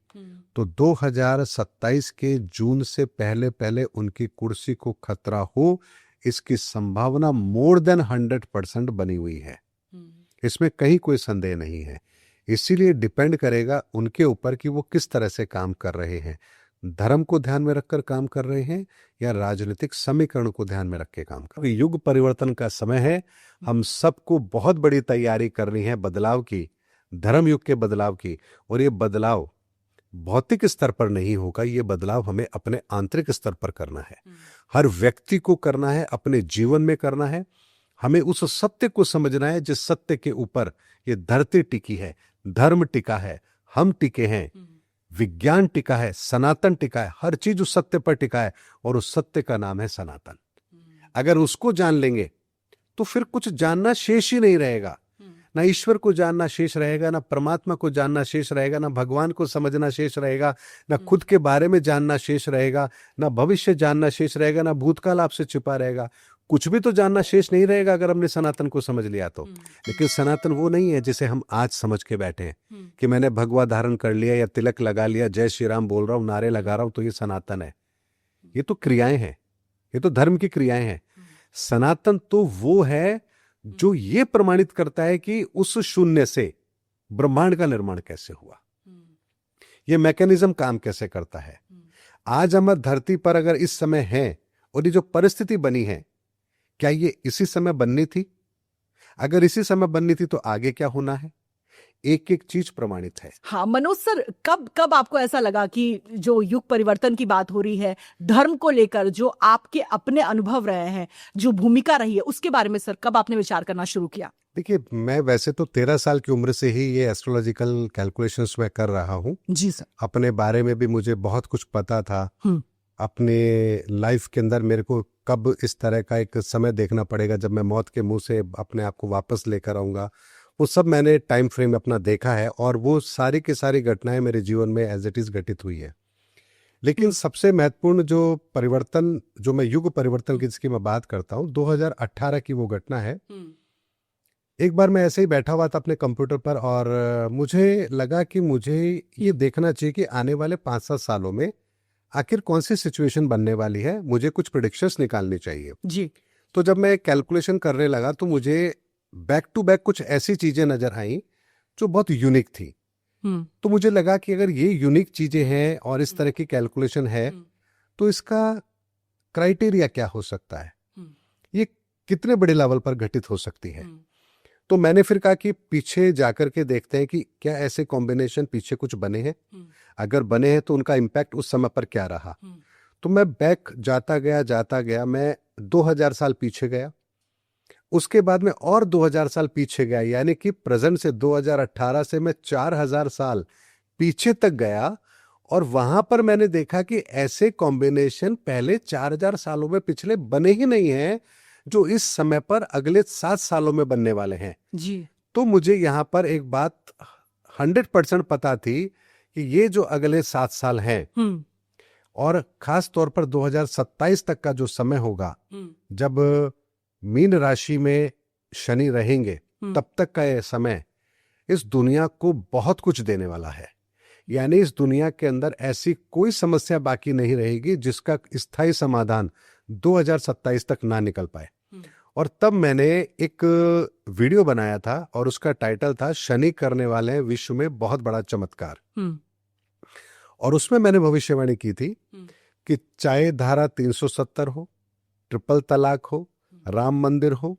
तो 2027 के जून से पहले पहले उनकी कुर्सी को खतरा हो, इसकी संभावना मोर देन 100% बनी हुई है। इसमें कहीं कोई संदेह नहीं है। इसीलिए डिपेंड करेगा उनके ऊपर कि वो किस तरह से काम कर रहे हैं, धर्म को ध्यान में रखकर काम कर रहे हैं या राजनीतिक समीकरण को ध्यान में रख के काम कर रहे हैं। युग परिवर्तन का समय है, हम सबको बहुत बड़ी तैयारी करनी है बदलाव की, धर्म युग के बदलाव की। और ये बदलाव भौतिक स्तर पर नहीं होगा, ये बदलाव हमें अपने आंतरिक स्तर पर करना है, हर व्यक्ति को करना है, अपने जीवन में करना है। हमें उस सत्य को समझना है जिस सत्य के ऊपर ये धरती टिकी है, धर्म टिका है, हम टिके हैं, विज्ञान टिका है, सनातन टिका है, हर चीज उस सत्य पर टिका है, और उस सत्य का नाम है सनातन। अगर उसको जान लेंगे तो फिर कुछ जानना शेष ही नहीं रहेगा। ना ईश्वर को जानना शेष रहेगा, ना परमात्मा को जानना शेष रहेगा, ना भगवान को समझना शेष रहेगा, ना खुद के बारे में जानना शेष रहेगा, ना भविष्य जानना शेष रहेगा, ना भूतकाल आपसे छिपा रहेगा। कुछ भी तो जानना शेष नहीं रहेगा अगर हमने सनातन को समझ लिया तो। लेकिन सनातन वो नहीं है जिसे हम आज समझ के बैठे हैं कि मैंने भगवा धारण कर लिया या तिलक लगा लिया, जय श्री राम बोल रहा हूं, नारे लगा रहा हूं, तो ये सनातन है। ये तो क्रियाएं हैं, ये तो धर्म की क्रियाएं हैं। सनातन तो वो है जो ये प्रमाणित करता है कि उस शून्य से ब्रह्मांड का निर्माण कैसे हुआ, ये मैकेनिज्म काम कैसे करता है। आज हम धरती पर अगर इस समय हैं और ये जो परिस्थिति बनी है, क्या ये इसी समय बननी थी? अगर इसी समय बननी थी तो आगे क्या होना है, एक एक चीज प्रमाणित है। हाँ मनोज सर, कब आपको ऐसा लगा कि जो युग परिवर्तन की बात हो रही है, धर्म को लेकर जो आपके अपने अनुभव रहे हैं, जो भूमिका रही है, उसके बारे में सर कब आपने विचार करना शुरू किया? देखिए, मैं वैसे तो 13 साल की उम्र से ही ये एस्ट्रोलॉजिकल कैलकुलेशंस मैं कर रहा हूँ। जी सर। अपने बारे में भी मुझे बहुत कुछ पता था। अपने लाइफ के अंदर मेरे को कब इस तरह का एक समय देखना पड़ेगा जब मैं मौत के मुंह से अपने आप को वापस लेकर आऊंगा, वो सब मैंने टाइम फ्रेम अपना देखा है, और वो सारी की सारी घटनाएं मेरे जीवन में एज इट इज घटित हुई है। लेकिन सबसे महत्वपूर्ण जो परिवर्तन, जो मैं युग परिवर्तन की जिसकी मैं बात करता हूँ, 2018 की वो घटना है। एक बार मैं ऐसे ही बैठा हुआ था अपने कंप्यूटर पर, और मुझे लगा कि मुझे ये देखना चाहिए कि आने वाले 5-7 सालों में आखिर कौन सी सिचुएशन बनने वाली है, मुझे कुछ प्रेडिक्शंस निकालनी चाहिए जी। तो जब मैं कैलकुलेशन करने लगा तो मुझे बैक टू बैक कुछ ऐसी चीजें नजर आई जो बहुत यूनिक थी। तो मुझे लगा कि अगर ये यूनिक चीजें हैं और इस तरह की कैलकुलेशन है तो इसका क्राइटेरिया क्या हो सकता है, ये कितने बड़े लेवल पर घटित हो सकती है। तो मैंने फिर कहा कि पीछे जाकर के देखते हैं कि क्या ऐसे कॉम्बिनेशन पीछे कुछ बने हैं, अगर बने हैं तो उनका इम्पैक्ट उस समय पर क्या रहा। तो मैं बैक जाता गया, मैं 2000 साल पीछे गया, उसके बाद में और 2000 साल पीछे गया, यानी कि प्रेजेंट से 2018 से मैं 4000 साल पीछे तक गया, और वहां पर मैंने देखा कि ऐसे कॉम्बिनेशन पहले 4000 सालों में पिछले बने ही नहीं हैं जो इस समय पर अगले 7 सालों में बनने वाले हैं। जी। तो मुझे यहां पर एक बात 100% पता थी कि ये जो अगले 7 साल हैं और खास तौर पर 2027 तक का जो समय होगा, जब मीन राशि में शनि रहेंगे, तब तक का ये समय इस दुनिया को बहुत कुछ देने वाला है। यानी इस दुनिया के अंदर ऐसी कोई समस्या बाकी नहीं रहेगी जिसका स्थायी समाधान 2027 तक ना निकल पाए। और तब मैंने एक वीडियो बनाया था और उसका टाइटल था शनि करने वाले हैं विश्व में बहुत बड़ा चमत्कार। और उसमें मैंने भविष्यवाणी की थी कि चाहे धारा 370 हो, ट्रिपल तलाक हो, राम मंदिर हो,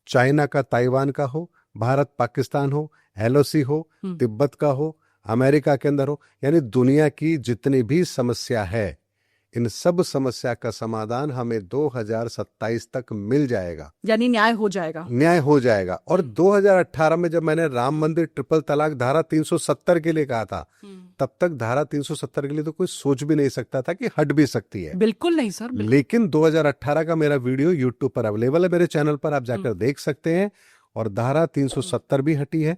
चाइना का ताइवान का हो, भारत पाकिस्तान हो, एलओसी हो, तिब्बत का हो, अमेरिका के अंदर हो, यानी दुनिया की जितनी भी समस्या है, इन सब समस्या का समाधान हमें 2027 तक मिल जाएगा, यानी न्याय हो जाएगा। न्याय हो जाएगा। और 2018 में जब मैंने राम मंदिर, ट्रिपल तलाक, धारा 370 के लिए कहा था, तब तक धारा 370 के लिए तो कोई सोच भी नहीं सकता था कि हट भी सकती है। बिल्कुल नहीं सर, बिल्कुल। लेकिन 2018 का मेरा वीडियो यूट्यूब पर अवेलेबल है, मेरे चैनल पर आप जाकर देख सकते हैं। और धारा 370 भी हटी है,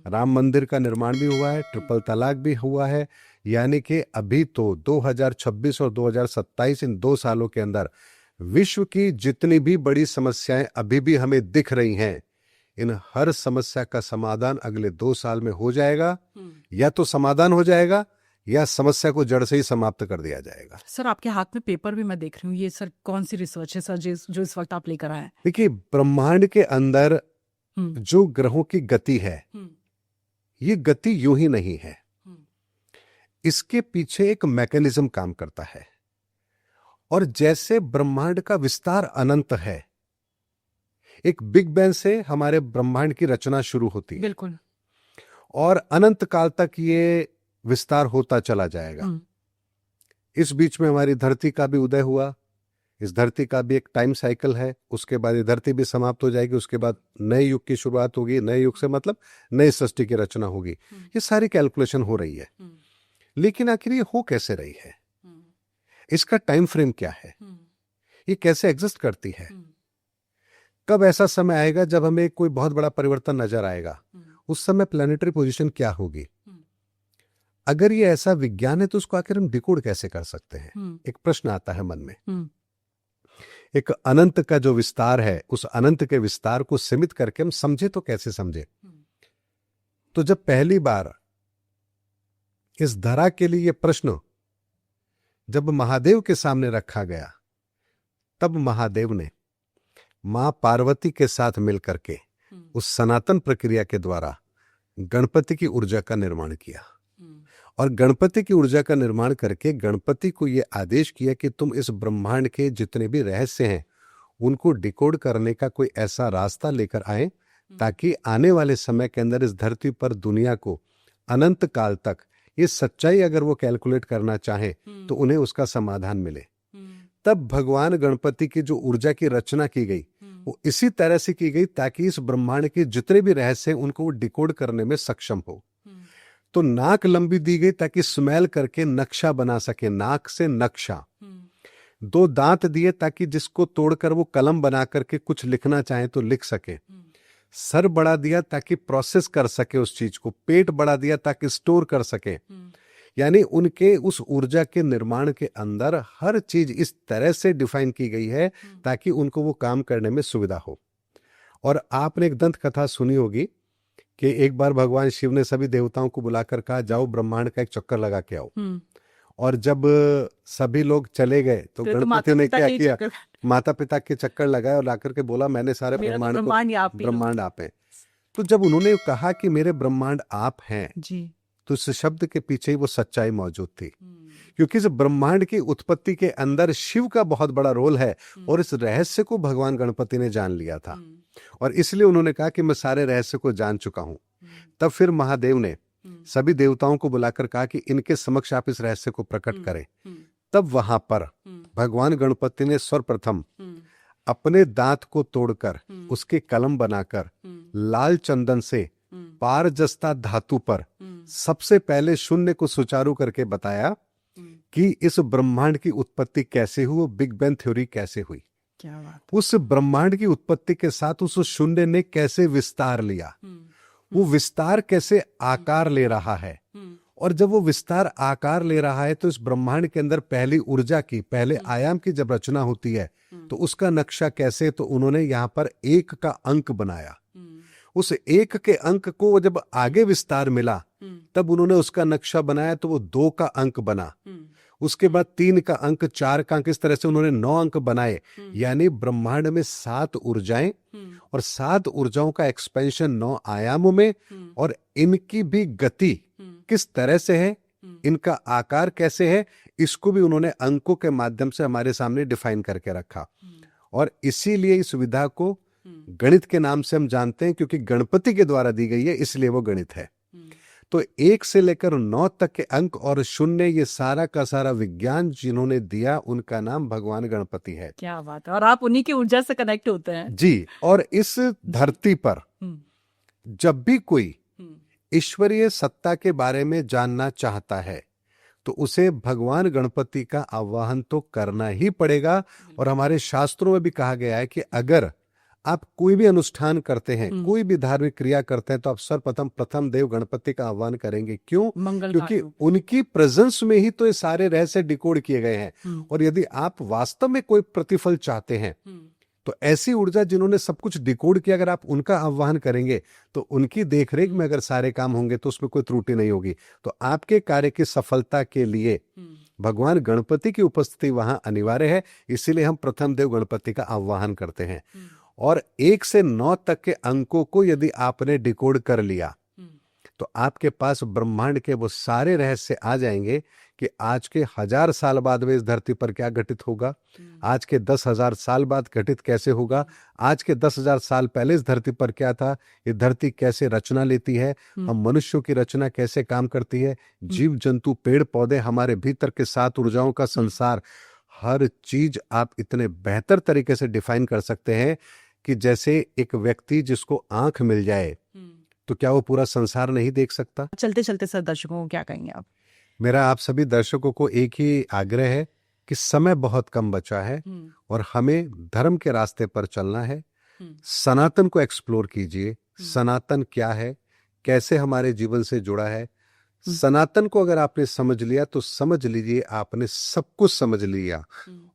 राम मंदिर का निर्माण भी हुआ है, ट्रिपल तलाक भी हुआ है। यानी कि अभी तो 2026 और 2027 इन 2 सालों के अंदर विश्व की जितनी भी बड़ी समस्याएं अभी भी हमें दिख रही हैं, इन हर समस्या का समाधान अगले 2 साल में हो जाएगा। या तो समाधान हो जाएगा या समस्या को जड़ से ही समाप्त कर दिया जाएगा। सर आपके हाथ में पेपर भी मैं देख रही हूँ, ये सर कौन सी रिसर्च है सर जो इस वक्त आप लेकर आए हैं? देखिए, ब्रह्मांड के अंदर जो ग्रहों की गति है, ये गति यूं ही नहीं है, इसके पीछे एक मैकेनिज्म काम करता है। और जैसे ब्रह्मांड का विस्तार अनंत है, एक बिग बैंग से हमारे ब्रह्मांड की रचना शुरू होती है, बिल्कुल, और अनंत काल तक ये विस्तार होता चला जाएगा। इस बीच में हमारी धरती का भी उदय हुआ, इस धरती का भी एक टाइम साइकिल है, उसके बाद ये धरती भी समाप्त हो जाएगी, उसके बाद नए युग की शुरुआत होगी, नए युग से मतलब नई सृष्टि की रचना होगी। ये सारी कैलकुलेशन हो रही है, लेकिन आखिर ये हो कैसे रही है, इसका टाइम फ्रेम क्या है, ये कैसे एग्जिस्ट करती है, कब ऐसा समय आएगा जब हमें कोई बहुत बड़ा परिवर्तन नजर आएगा, उस समय प्लैनेटरी पोजीशन क्या होगी। अगर ये ऐसा विज्ञान है तो उसको आखिर हम डिकोड कैसे कर सकते हैं, एक प्रश्न आता है मन में। एक अनंत का जो विस्तार है, उस अनंत के विस्तार को सीमित करके हम समझे तो कैसे समझे। तो जब पहली बार इस धरा के लिए यह प्रश्न जब महादेव के सामने रखा गया, तब महादेव ने मां पार्वती के साथ मिलकर के उस सनातन प्रक्रिया के द्वारा गणपति की ऊर्जा का निर्माण किया। और गणपति की ऊर्जा का निर्माण करके गणपति को यह आदेश किया कि तुम इस ब्रह्मांड के जितने भी रहस्य हैं उनको डिकोड करने का कोई ऐसा रास्ता लेकर आए ताकि आने वाले समय के अंदर इस धरती पर दुनिया को अनंत काल तक ये सच्चाई अगर वो कैलकुलेट करना चाहे तो उन्हें उसका समाधान मिले। तब भगवान गणपति की जो ऊर्जा की रचना की गई वो इसी तरह से की गई ताकि इस ब्रह्मांड के जितने भी रहस्य हैं उनको वो डिकोड करने में सक्षम हो। तो नाक लंबी दी गई ताकि स्मेल करके नक्शा बना सके, नाक से नक्शा। 2 दांत दिए ताकि जिसको तोड़कर वो कलम बना करके कुछ लिखना चाहे तो लिख सके। सर बड़ा दिया ताकि प्रोसेस कर सके उस चीज को। पेट बड़ा दिया ताकि स्टोर कर सके। यानी उनके उस ऊर्जा के निर्माण के अंदर हर चीज इस तरह से डिफाइन की गई है ताकि उनको वो काम करने में सुविधा हो। और आपने एक दंत कथा सुनी होगी कि एक बार भगवान शिव ने सभी देवताओं को बुलाकर कहा जाओ ब्रह्मांड का एक चक्कर लगा के आओ। और जब सभी लोग चले गए तो गणपति ने क्या किया, माता पिता के चक्कर लगाए और लाकर के बोला मैंने सारे ब्रह्मांड को ब्रह्मांड आप हैं। तो जब उन्होंने कहा कि मेरे ब्रह्मांड आप हैं जी, तो इस शब्द के पीछे ही वो सच्चाई मौजूद थी, क्योंकि इस ब्रह्मांड की उत्पत्ति के अंदर शिव का बहुत बड़ा रोल है और इस रहस्य को भगवान गणपति ने जान लिया था और इसलिए उन्होंने कहा कि मैं सारे रहस्य को जान चुका हूं। तब फिर महादेव ने सभी देवताओं को बुलाकर कहा कि इनके समक्ष आप इस रहस्य को प्रकट करें। तब वहां पर भगवान गणपति ने सर्वप्रथम अपने दांत को तोड़कर उसके कलम बनाकर लाल चंदन से पारजस्ता धातु पर सबसे पहले शून्य को सुचारू करके बताया कि इस ब्रह्मांड की उत्पत्ति कैसे हुई, वो बिग बैंग थ्योरी कैसे हुई, क्या बात। उस ब्रह्मांड की उत्पत्ति के साथ उस शून्य ने कैसे विस्तार लिया, वो विस्तार कैसे आकार ले रहा है, और जब वो विस्तार आकार ले रहा है तो इस ब्रह्मांड के अंदर पहली ऊर्जा की, पहले आयाम की जब रचना होती है तो उसका नक्शा कैसे, तो उन्होंने यहां पर 1 का अंक बनाया। उस 1 के अंक को जब आगे विस्तार मिला तब उन्होंने उसका नक्शा बनाया तो वो 2 का अंक बना, उसके बाद 3 का अंक, 4 का अंक, इस तरह से उन्होंने 9 अंक बनाए। यानी ब्रह्मांड में 7 ऊर्जाएं और 7 ऊर्जाओं का एक्सपेंशन 9 आयामों में, और इनकी भी गति किस तरह से है, इनका आकार कैसे है, इसको भी उन्होंने अंकों के माध्यम से हमारे सामने डिफाइन करके रखा। और इसीलिए इस विधा को गणित के नाम से हम जानते हैं, क्योंकि गणपति के द्वारा दी गई है, इसलिए वो गणित है। तो 1 से लेकर 9 तक के अंक और शून्य, ये सारा का सारा विज्ञान जिन्होंने दिया, उनका नाम भगवान गणपति है। क्या बात है, और आप उन्हीं की ऊर्जा से कनेक्ट होते हैं जी। और इस धरती पर जब भी कोई ईश्वरीय सत्ता के बारे में जानना चाहता है तो उसे भगवान गणपति का आवाहन तो करना ही पड़ेगा। और हमारे शास्त्रों में भी कहा गया है कि अगर आप कोई भी अनुष्ठान करते हैं, कोई भी धार्मिक क्रिया करते हैं, तो आप सर्वप्रथम प्रथम देव गणपति का आह्वान करेंगे। क्यों? मंगल क्योंकि उनकी प्रेजेंस में ही तो ये सारे रहस्य डिकोड किए गए हैं। और यदि आप वास्तव में कोई प्रतिफल चाहते हैं तो ऐसी ऊर्जा जिन्होंने सब कुछ डिकोड किया, अगर आप उनका आह्वान करेंगे तो उनकी देखरेख में अगर सारे काम होंगे तो उसमें कोई त्रुटि नहीं होगी। तो आपके कार्य की सफलता के लिए भगवान गणपति की उपस्थिति वहां अनिवार्य है। इसीलिए हम प्रथम देव गणपति का आह्वान करते हैं। और 1 से 9 तक के अंकों को यदि आपने डिकोड कर लिया तो आपके पास ब्रह्मांड के वो सारे रहस्य आ जाएंगे कि आज के 1000 साल बाद में इस धरती पर क्या घटित होगा, आज के 10,000 साल बाद घटित कैसे होगा, आज के 10,000 साल पहले इस धरती पर क्या था, ये धरती कैसे रचना लेती है, हम मनुष्यों की रचना कैसे काम करती है, जीव जंतु, पेड़ पौधे, हमारे भीतर के 7 ऊर्जाओं का संसार, हर चीज आप इतने बेहतर तरीके से डिफाइन कर सकते हैं कि जैसे एक व्यक्ति जिसको आंख मिल जाए तो क्या वो पूरा संसार नहीं देख सकता। चलते चलते सर दर्शकों को क्या कहेंगे आप? मेरा आप सभी दर्शकों को एक ही आग्रह है कि समय बहुत कम बचा है और हमें धर्म के रास्ते पर चलना है। सनातन को एक्सप्लोर कीजिए। सनातन क्या है, कैसे हमारे जीवन से जुड़ा है। सनातन को अगर आपने समझ लिया तो समझ लीजिए आपने सब कुछ समझ लिया,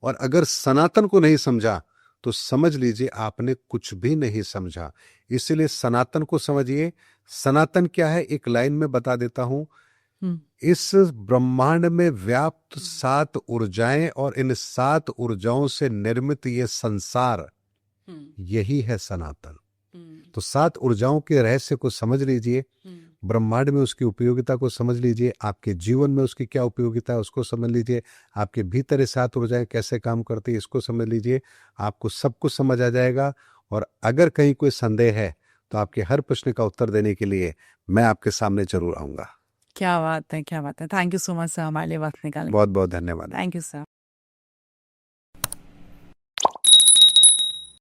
और अगर सनातन को नहीं समझा तो समझ लीजिए आपने कुछ भी नहीं समझा। इसलिए सनातन को समझिए। सनातन क्या है, एक लाइन में बता देता हूं। इस ब्रह्मांड में व्याप्त 7 ऊर्जाएं और इन 7 ऊर्जाओं से निर्मित ये संसार, यही है सनातन। तो 7 ऊर्जाओं के रहस्य को समझ लीजिए, ब्रह्मांड में उसकी उपयोगिता को समझ लीजिए, आपके जीवन में उसकी क्या उपयोगिता है उसको समझ लीजिए, आपके भीतर ये 7 ऊर्जाएं कैसे काम करती है इसको समझ लीजिए, आपको सब कुछ समझ आ जाएगा। और अगर कहीं कोई संदेह है तो आपके हर प्रश्न का उत्तर देने के लिए मैं आपके सामने जरूर आऊंगा। क्या बात है, क्या बात है। Thank you so much sir हमारे लिए वक्त निकालने। बहुत बहुत धन्यवाद। Thank you sir.